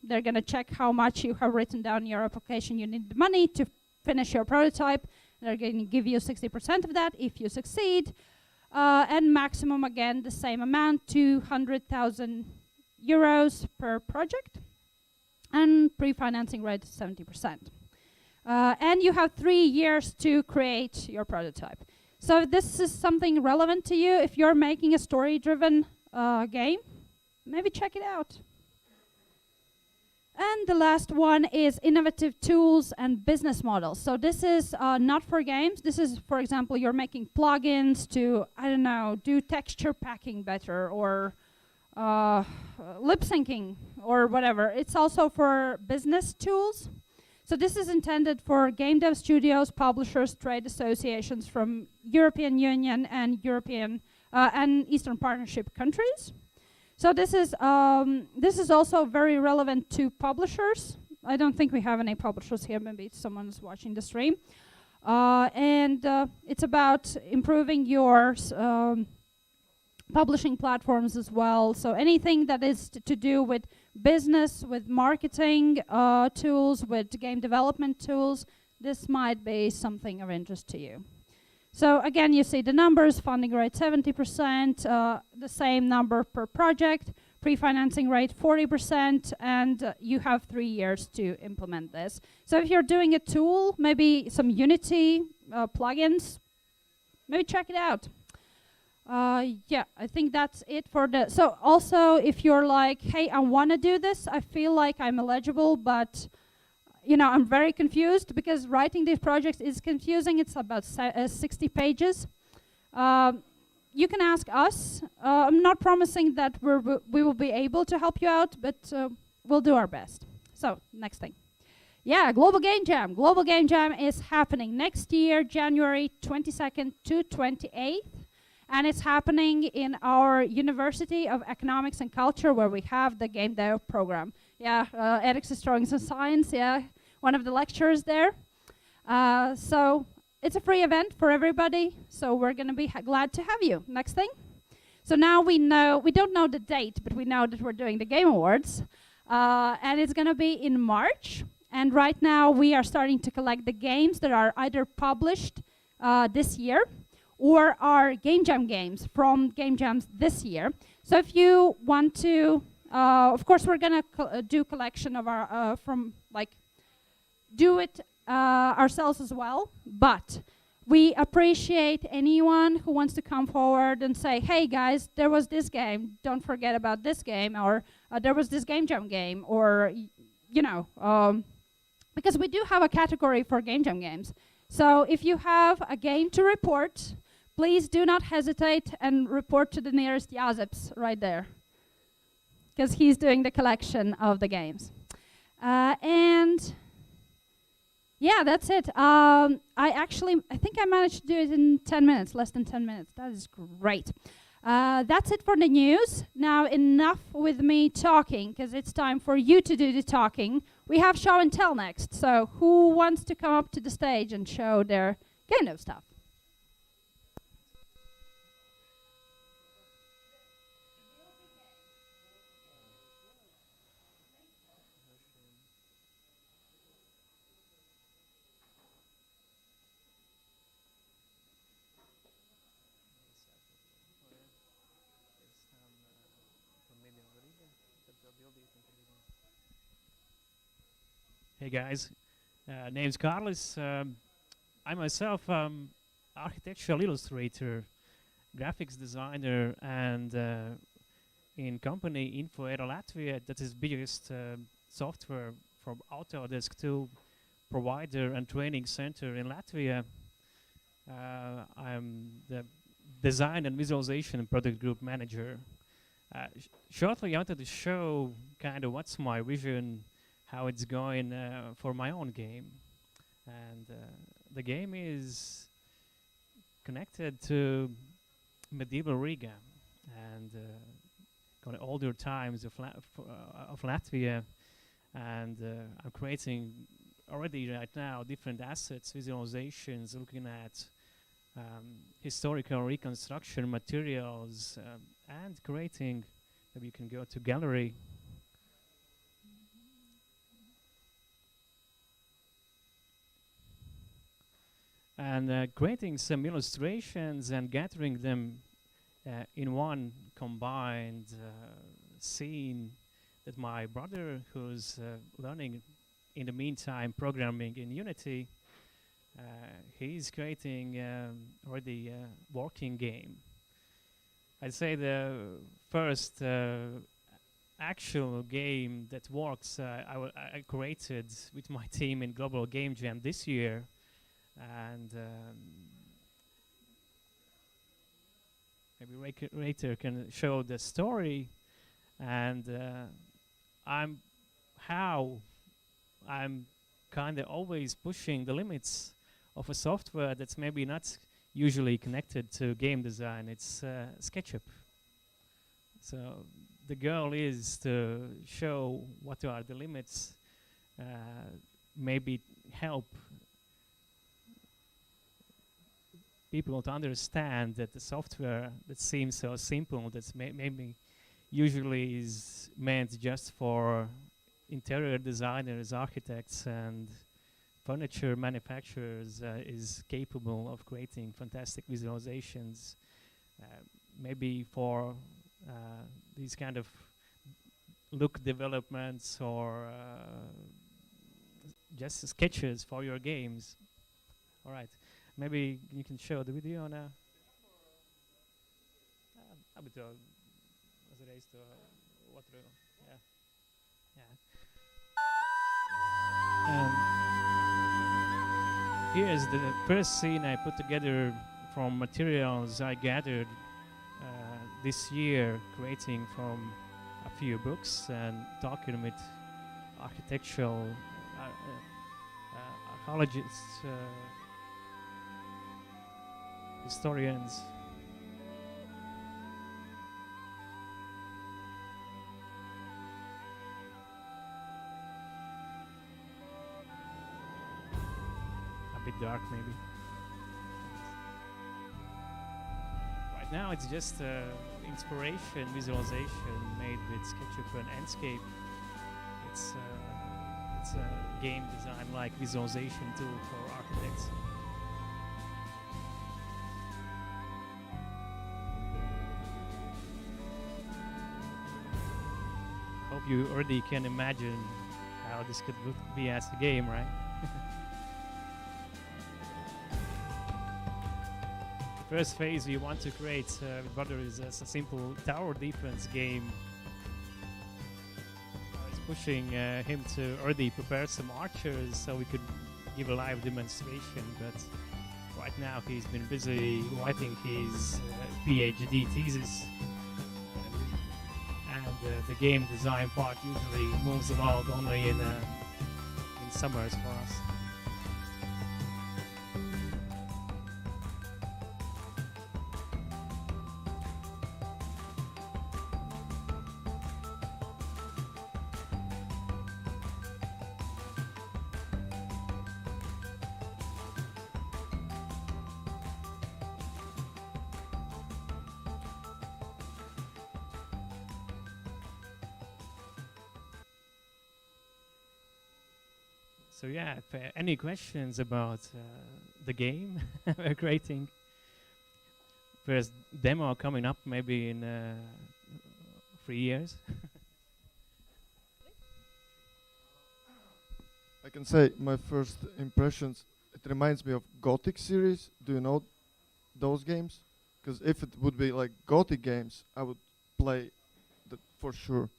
they're going to check how much you have written down in your application. You need the money to finish your prototype, They're going to give you 60% of that if you succeed. And maximum, again, the same amount, 200,000 euros per project. And pre-financing rate is 70%. And you have 3 years to create your prototype. So if this is something relevant to you, if you're making a story-driven game, maybe check it out. And the last one is innovative tools and business models. So this is not for games. This is, for example, you're making plugins to, I don't know, do texture packing better, or lip syncing, or whatever. It's also for business tools. So this is intended for game dev studios, publishers, trade associations from European Union and European and Eastern Partnership countries. So this is also very relevant to publishers. I don't think we have any publishers here. Maybe someone's watching the stream. And it's about improving your publishing platforms as well. So anything that is to do with business, with marketing tools, with game development tools, this might be something of interest to you. So again, you see the numbers: funding rate 70%, the same number per project, pre-financing rate 40%, and you have 3 years to implement this. So if you're doing a tool, maybe some Unity plugins, maybe check it out. Yeah, I think that's it for the... So also, if you're like, hey, I want to do this, I feel like I'm eligible, but you know, I'm very confused because writing these projects is confusing. It's about 60 pages. You can ask us. I'm not promising that we will be able to help you out, but we'll do our best. So, next thing. Yeah, Global Game Jam. Global Game Jam is happening next year, January 22nd to 28th. And it's happening in our University of Economics and Culture, where we have the Game Dev program. Yeah, Eric's is throwing some science, yeah, one of the lecturers there. So it's a free event for everybody, so we're going to be glad to have you. Next thing. So now we know, we don't know the date, but we know that we're doing the Game Awards. And it's going to be in March. And right now we are starting to collect the games that are either published this year or are Game Jam games from Game Jams this year. So if you want to... of course, we're gonna do collection of our do it ourselves as well. But we appreciate anyone who wants to come forward and say, "Hey guys, there was this game. Don't forget about this game," or "There was this Game Jam game," or you know, because we do have a category for Game Jam games. So if you have a game to report, please do not hesitate and report to the nearest Jazeps right there, because he's doing the collection of the games. And yeah, that's it. I think I managed to do it in 10 minutes, less than 10 minutes. That is great. That's it for the news. Now enough with me talking, because it's time for you to do the talking. We have show and tell next. So who wants to come up to the stage and show their game dev stuff? Hey guys, name's Carlos. I myself am architectural illustrator, graphics designer, and in company Info Era Latvia, that is biggest software for Autodesk tool provider and training center in Latvia. I'm the design and visualization and product group manager. Shortly, I wanted to show kind of what's my vision, how it's going for my own game. And the game is connected to medieval Riga and kind of older times of Latvia. And I'm creating already right now different assets, visualizations, looking at historical reconstruction materials, and creating, maybe you can go to gallery. and creating some illustrations and gathering them in one combined scene that my brother, who's learning in the meantime programming in Unity, he's creating already a working game. I'd say the first actual game that works I created with my team in Global Game Jam this year, and maybe Rater can show the story, and I'm kind of always pushing the limits of a software that's maybe not usually connected to game design. It's SketchUp. So the goal is to show what are the limits, maybe help people to understand that the software that seems so simple, that's maybe usually is meant just for interior designers, architects, and furniture manufacturers, is capable of creating fantastic visualizations. Maybe for these kind of look developments or just sketches for your games. All right, maybe you can show the video now. Here's the first scene I put together from materials I gathered this year, creating from a few books and talking with architectural archaeologists, historians. A bit dark, maybe. Right now, it's just inspiration visualization made with SketchUp and Enscape. It's a game design-like visualization tool for architects. Hope you already can imagine how this could be as a game, right? The first phase we want to create with Brother is a simple tower defense game. I was pushing him to already prepare some archers so we could give a live demonstration, but right now he's been busy writing his PhD thesis. And the game design part usually moves along only in summers for us. So yeah, if any questions about the game we're creating? First demo coming up maybe in 3 years. I can say my first impressions, it reminds me of Gothic series. Do you know those games? Because if it would be like Gothic games, I would play that for sure.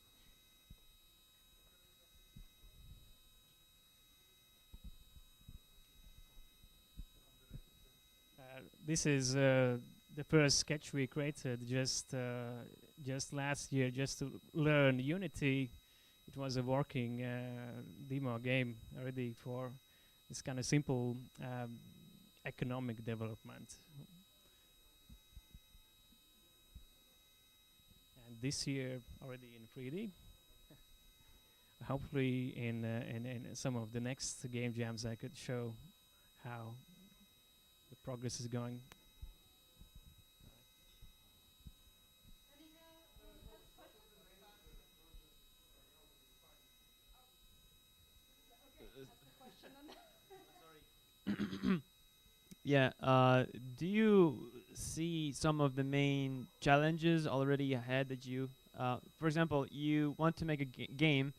This is the first sketch we created just last year, just to learn Unity. It was a working demo game already for this kind of simple economic development. And this year already in 3D. Hopefully in some of the next game jams I could show how the progress is going. Yeah. Do you see some of the main challenges already ahead that you, for example, you want to make a game,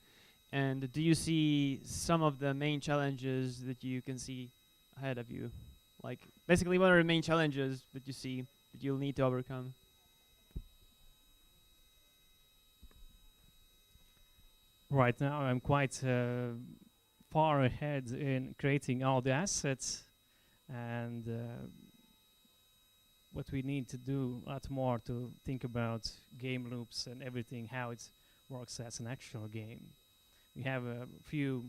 and do you see some of the main challenges that you can see ahead of you? Like, basically, what are the main challenges that you see that you'll need to overcome? Right now, I'm quite far ahead in creating all the assets, and what we need to do a lot more to think about game loops and everything, how it works as an actual game. We have a few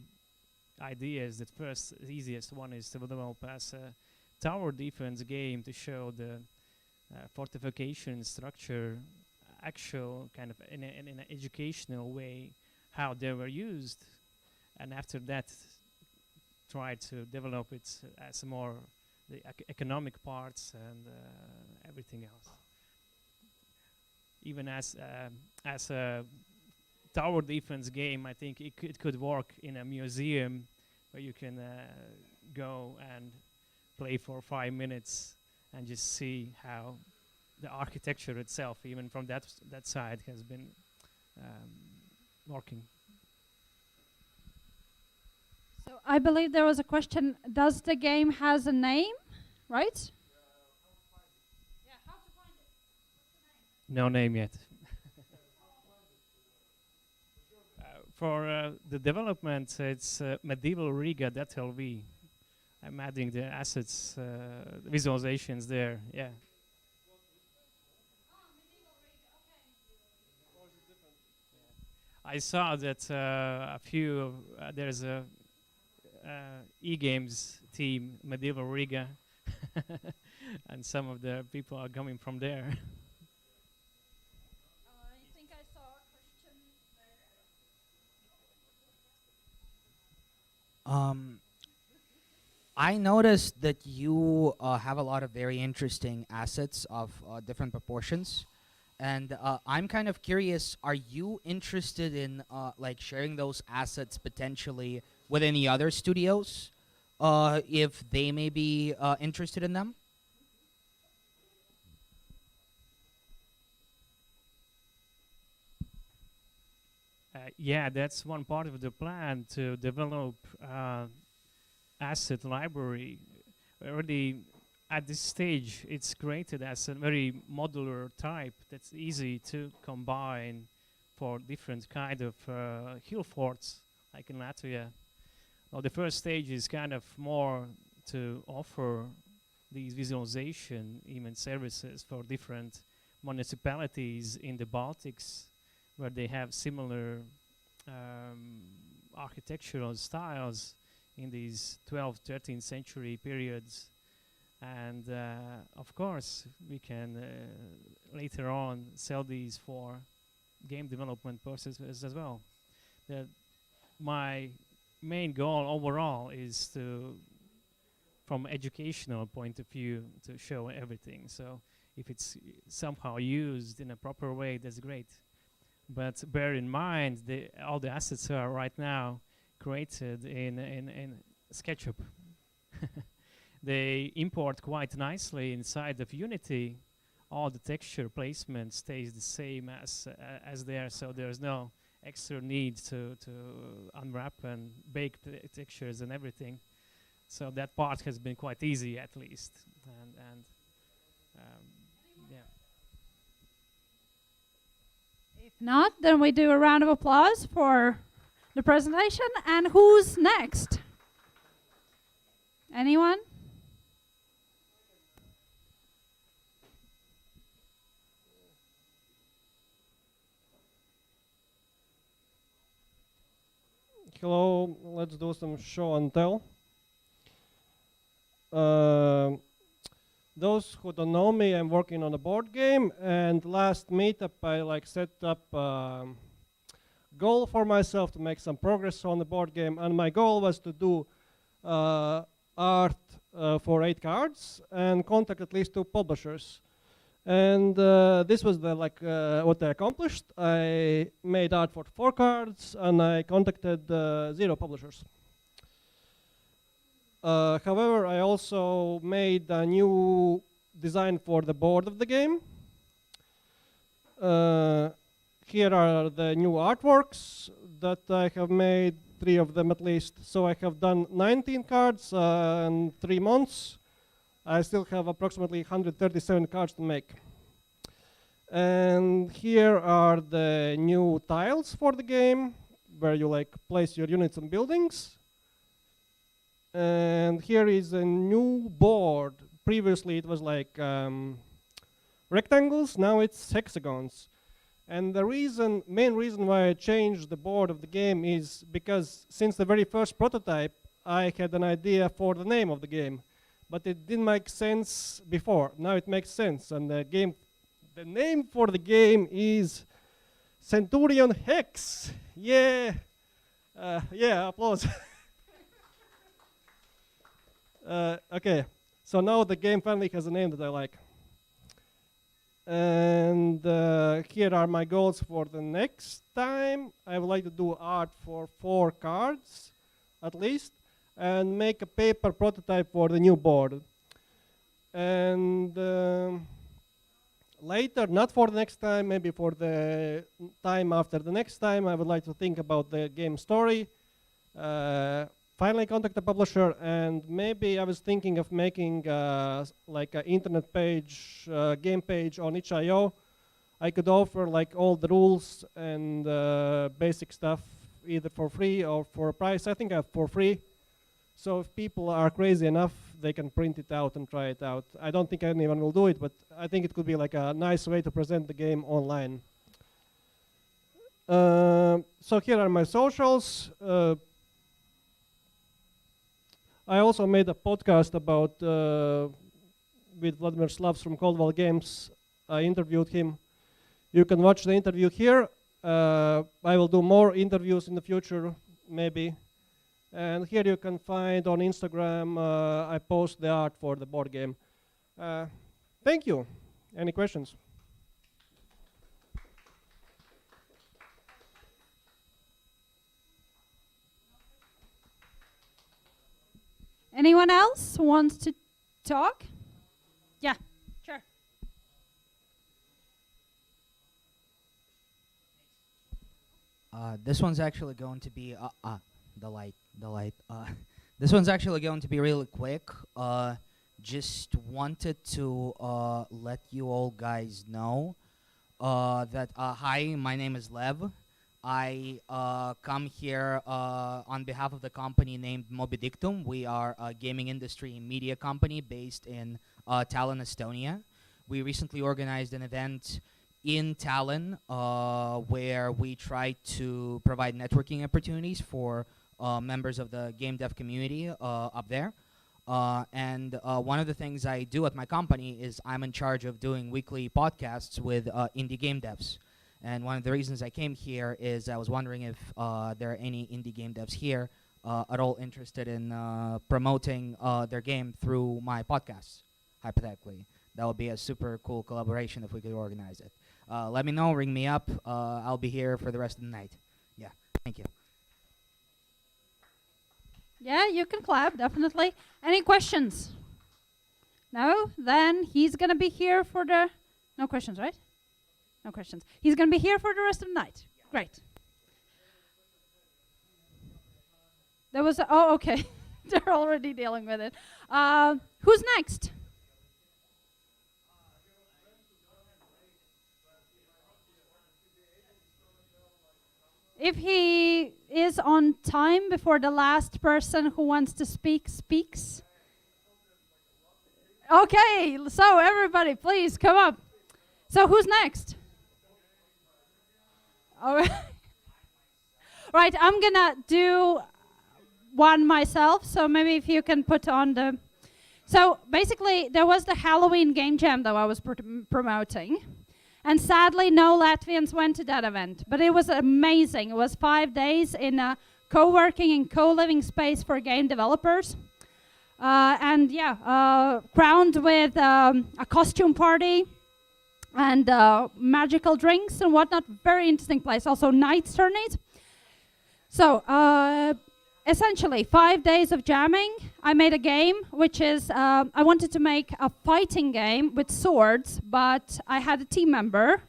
ideas. That first, the easiest one is to develop as a tower defense game to show the fortification structure, actual kind of in an educational way, how they were used, and after that try to develop it as more the economic parts and everything else. Even as a tower defense game, I think it could work in a museum where you can go and play for 5 minutes and just see how the architecture itself, even from that side, has been working. So I believe there was a question, does the game has a name, right? Yeah, how to find it? What's the name? No name yet. For the development, it's medieval Riga.lv. I'm adding the assets, visualizations there, yeah. I saw that a few, there's a e-games team, Medieval Riga, and some of the people are coming from there. I think I saw a question there. I noticed that you have a lot of very interesting assets of different proportions. And I'm kind of curious, are you interested in like sharing those assets potentially with any other studios if they may be interested in them? Yeah, that's one part of the plan, to develop asset library. Already at this stage, it's created as a very modular type that's easy to combine for different kind of hill forts, like in Latvia. Well, the first stage is kind of more to offer these visualization even services for different municipalities in the Baltics, where they have similar architectural styles in these 12th, 13th century periods. And of course, we can later on sell these for game development purposes as well. My main goal overall is to, from educational point of view, to show everything. So if it's somehow used in a proper way, that's great. But bear in mind, all the assets are right now created in SketchUp. They import quite nicely inside of Unity. All the texture placement stays the same as there, so there's no extra need to unwrap and bake the textures and everything. So that part has been quite easy, at least. And yeah. If not, then we do a round of applause for the presentation. And who's next? Anyone? Hello, let's do some show and tell. Those who don't know me, I'm working on a board game, and last meetup I set up a goal for myself to make some progress on the board game, and my goal was to do art for 8 cards and contact at least 2 publishers. And this was what I accomplished. I made art for 4 cards, and I contacted 0 publishers. However, I also made a new design for the board of the game. Here are the new artworks that I have made, 3 of them at least. So I have done 19 cards in 3 months. I still have approximately 137 cards to make. And here are the new tiles for the game, where you like place your units and buildings. And here is a new board. Previously it was like rectangles, now it's hexagons. And the main reason why I changed the board of the game is because since the very first prototype, I had an idea for the name of the game, but it didn't make sense before. Now it makes sense, and the name for the game is Centurion Hex. Yeah, yeah, applause. Okay, so now the game finally has a name that I like. And here are my goals for the next time. I would like to do art for 4 cards, at least, and make a paper prototype for the new board. And later, not for the next time, maybe for the time after the next time, I would like to think about the game story, finally contact the publisher, and maybe I was thinking of making like an internet page, game page on itch.io. I could offer like all the rules and basic stuff either for free or for a price. I think I have for free. So if people are crazy enough, they can print it out and try it out. I don't think anyone will do it, but I think it could be like a nice way to present the game online. So here are my socials. I also made a podcast about with Vladimir Slavs from Coldwell Games. I interviewed him. You can watch the interview here. I will do more interviews in the future, maybe. And here you can find on Instagram, I post the art for the board game. Thank you. Any questions? Anyone else wants to talk? Yeah, sure. This one's actually going to be the light. This one's actually going to be really quick. Just wanted to let you all guys know that hi, my name is Lev. I come here on behalf of the company named Moby Dictum. We are a gaming industry media company based in Tallinn, Estonia. We recently organized an event in Tallinn where we try to provide networking opportunities for members of the game dev community up there. And one of the things I do at my company is I'm in charge of doing weekly podcasts with indie game devs. And one of the reasons I came here is I was wondering if there are any indie game devs here at all interested in promoting their game through my podcasts, hypothetically. That would be a super cool collaboration if we could organize it. Let me know, ring me up. I'll be here for the rest of the night. Yeah, thank you. Yeah, you can clap, definitely. Any questions? No? Then he's going to be here for the... No questions, right? No questions. He's going to be here for the rest of the night. Yeah. Great. There was... Oh, okay. They're already dealing with it. Who's next? If he is on time before the last person who wants to speak speaks. Okay, so everybody, please come up. So who's next? All right. Right, I'm gonna do one myself, so maybe if you can put on the... So basically, there was the Halloween game jam that I was promoting. And sadly, no Latvians went to that event. But it was amazing. It was 5 days in a co-working and co-living space for game developers. And yeah, crowned with a costume party and magical drinks and whatnot. Very interesting place. Also night tourneys. So essentially 5 days of jamming. I made a game, which is, I wanted to make a fighting game with swords, but I had a team member,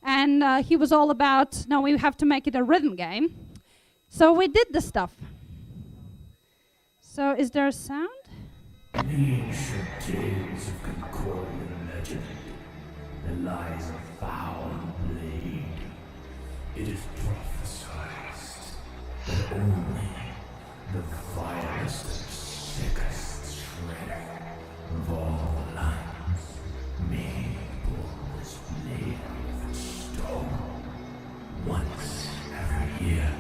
and he was all about, no, we have to make it a rhythm game. So we did the stuff. So is there a sound? Ancient tales of Concordian legend, there lies a foul blade. It is prophesied that only the vilest and sickest shredder of all lands may pull this blade with stone. Once every year,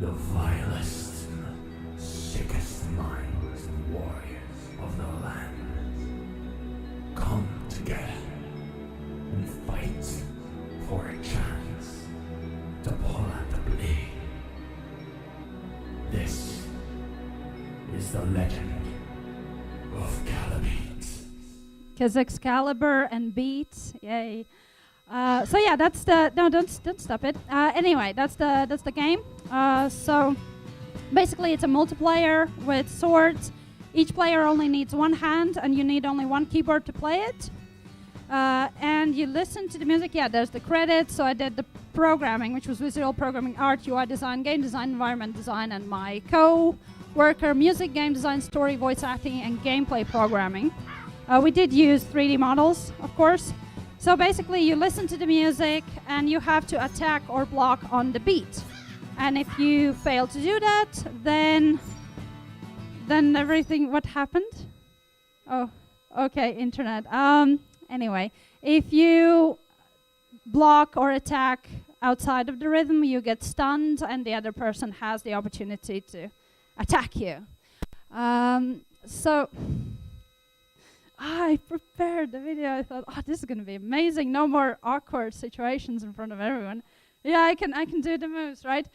the vilest and sickest minds and warriors of the land come together and fight for a chance to pull out the blade. This is the legend of Calabeat. Because Excalibur and Beat, yay. So yeah, that's the, no, don't stop it. Anyway, that's the game. So basically it's a multiplayer with swords. Each player only needs one hand, and you need only one keyboard to play it. And you listen to the music. Yeah, there's the credits. So I did the programming, which was visual programming, art, UI design, game design, environment design, and my co-worker, music, game design, story, voice acting, and gameplay programming. We did use 3D models, of course. So basically, you listen to the music, and you have to attack or block on the beat. And if you fail to do that, then everything, what happened? Oh, okay, internet. Anyway, if you block or attack outside of the rhythm, you get stunned, and the other person has the opportunity to attack you. So I prepared the video. I thought, oh, this is going to be amazing. No more awkward situations in front of everyone. Yeah, I can do the moves, right?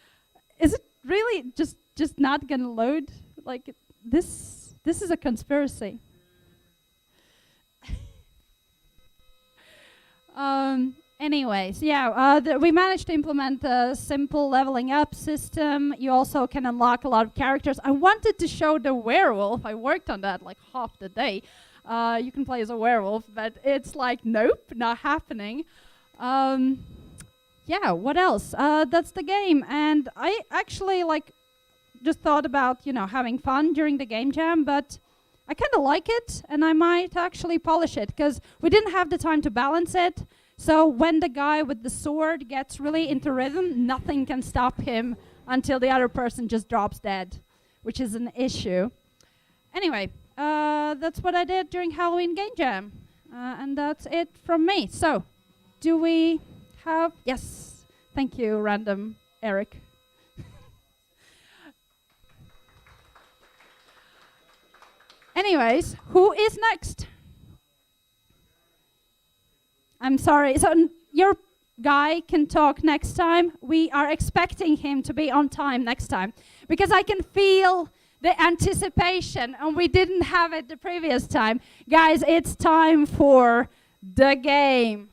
Is it really just not going to load? Like this is a conspiracy. Anyways, yeah, we managed to implement a simple leveling up system. You also can unlock a lot of characters. I wanted to show the werewolf. I worked on that like half the day. You can play as a werewolf, but it's like, nope, not happening. Yeah, what else? That's the game. And I actually just thought about, having fun during the game jam, but I kind of like it, and I might actually polish it, because we didn't have the time to balance it. So when the guy with the sword gets really into rhythm, nothing can stop him until the other person just drops dead, which is an issue. Anyway, that's what I did during Halloween Game Jam. And that's it from me. So, do we have... Yes. Thank you, random Eric. Anyways, who is next? I'm sorry. So your guy can talk next time. We are expecting him to be on time next time, because I can feel the anticipation, and we didn't have it the previous time. Guys, it's time for the game.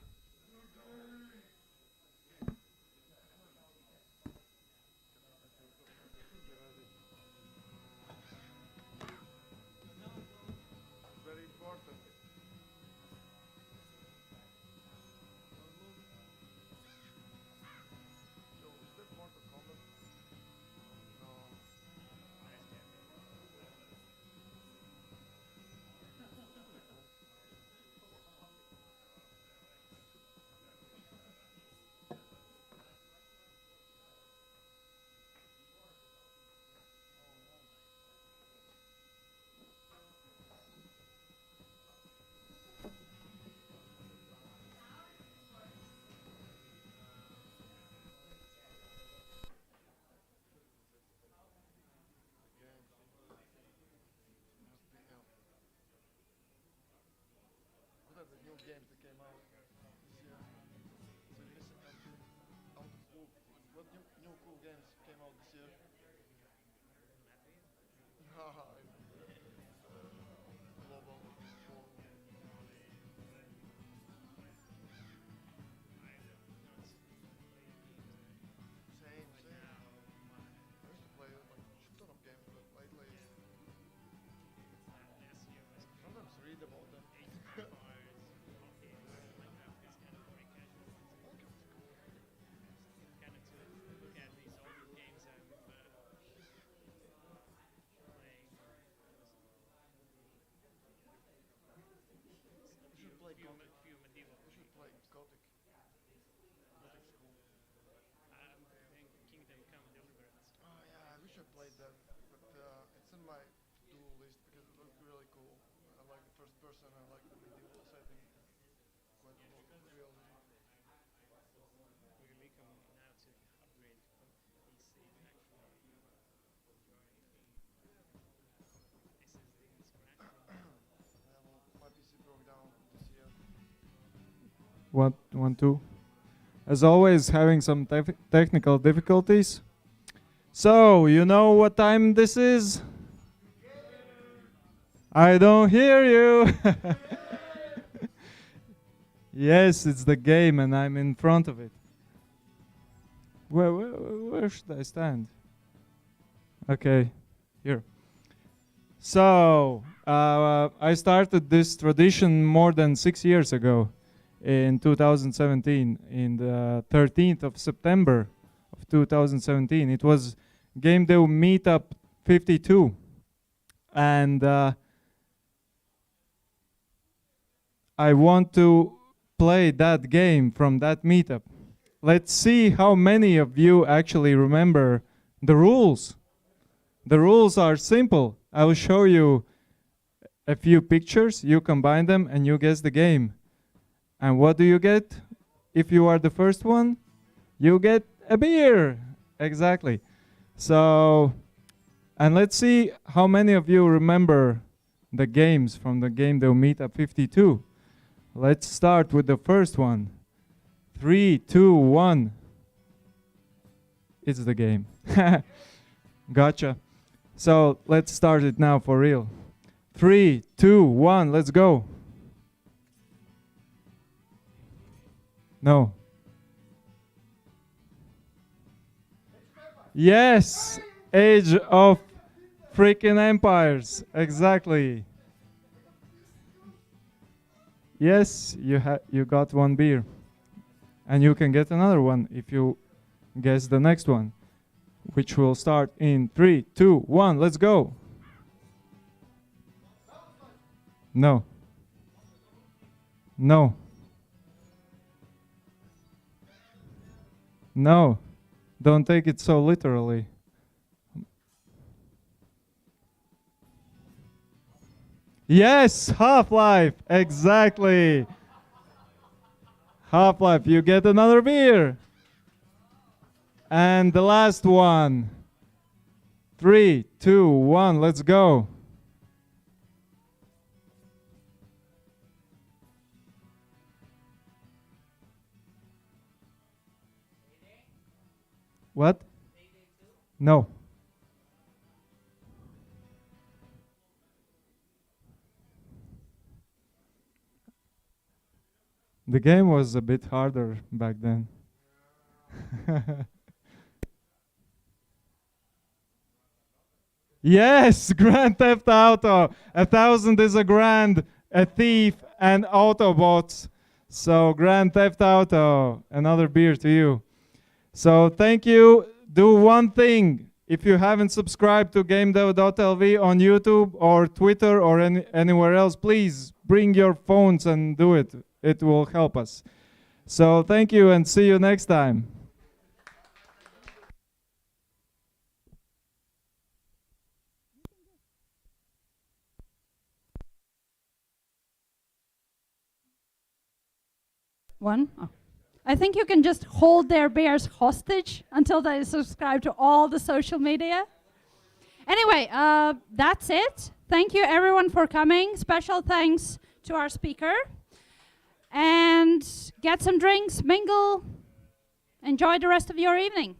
One, two. As always, having some technical difficulties. So, you know what time this is? I don't hear you. Yes, it's the game and I'm in front of it. Where should I stand? Okay, here. So, I started this tradition more than 6 years ago. In 2017, in the 13th of September of 2017. It was GameDev Meetup 52. And I want to play that game from that meetup. Let's see how many of you actually remember the rules. The rules are simple. I will show you a few pictures, you combine them, and you guess the game. And what do you get if you are the first one? You get a beer. Exactly. So, and let's see how many of you remember the games from the GameDev Meetup 52. Let's start with the first one. 3, 2, 1. It's the game. Gotcha. So let's start it now for real. 3, 2, 1, let's go. No. Yes, Age of freaking Empires. Exactly. Yes, you got one beer. And you can get another one if you guess the next one, which will start in 3, 2, 1. Let's go. No. No. No, don't take it so literally. Yes, Half-Life, exactly. Half-Life, you get another beer. And the last one. 3, 2, 1, let's go. What? No. The game was a bit harder back then. Yes, Grand Theft Auto. 1,000 is a grand, a thief, and Autobots. So Grand Theft Auto, another beer to you. So thank you. Do one thing. If you haven't subscribed to GameDev.lv on YouTube or Twitter or anywhere else, please bring your phones and do it. It will help us. So thank you and see you next time. One? Oh. I think you can just hold their bears hostage until they subscribe to all the social media. Anyway, that's it. Thank you everyone for coming. Special thanks to our speaker. And get some drinks, mingle, enjoy the rest of your evening.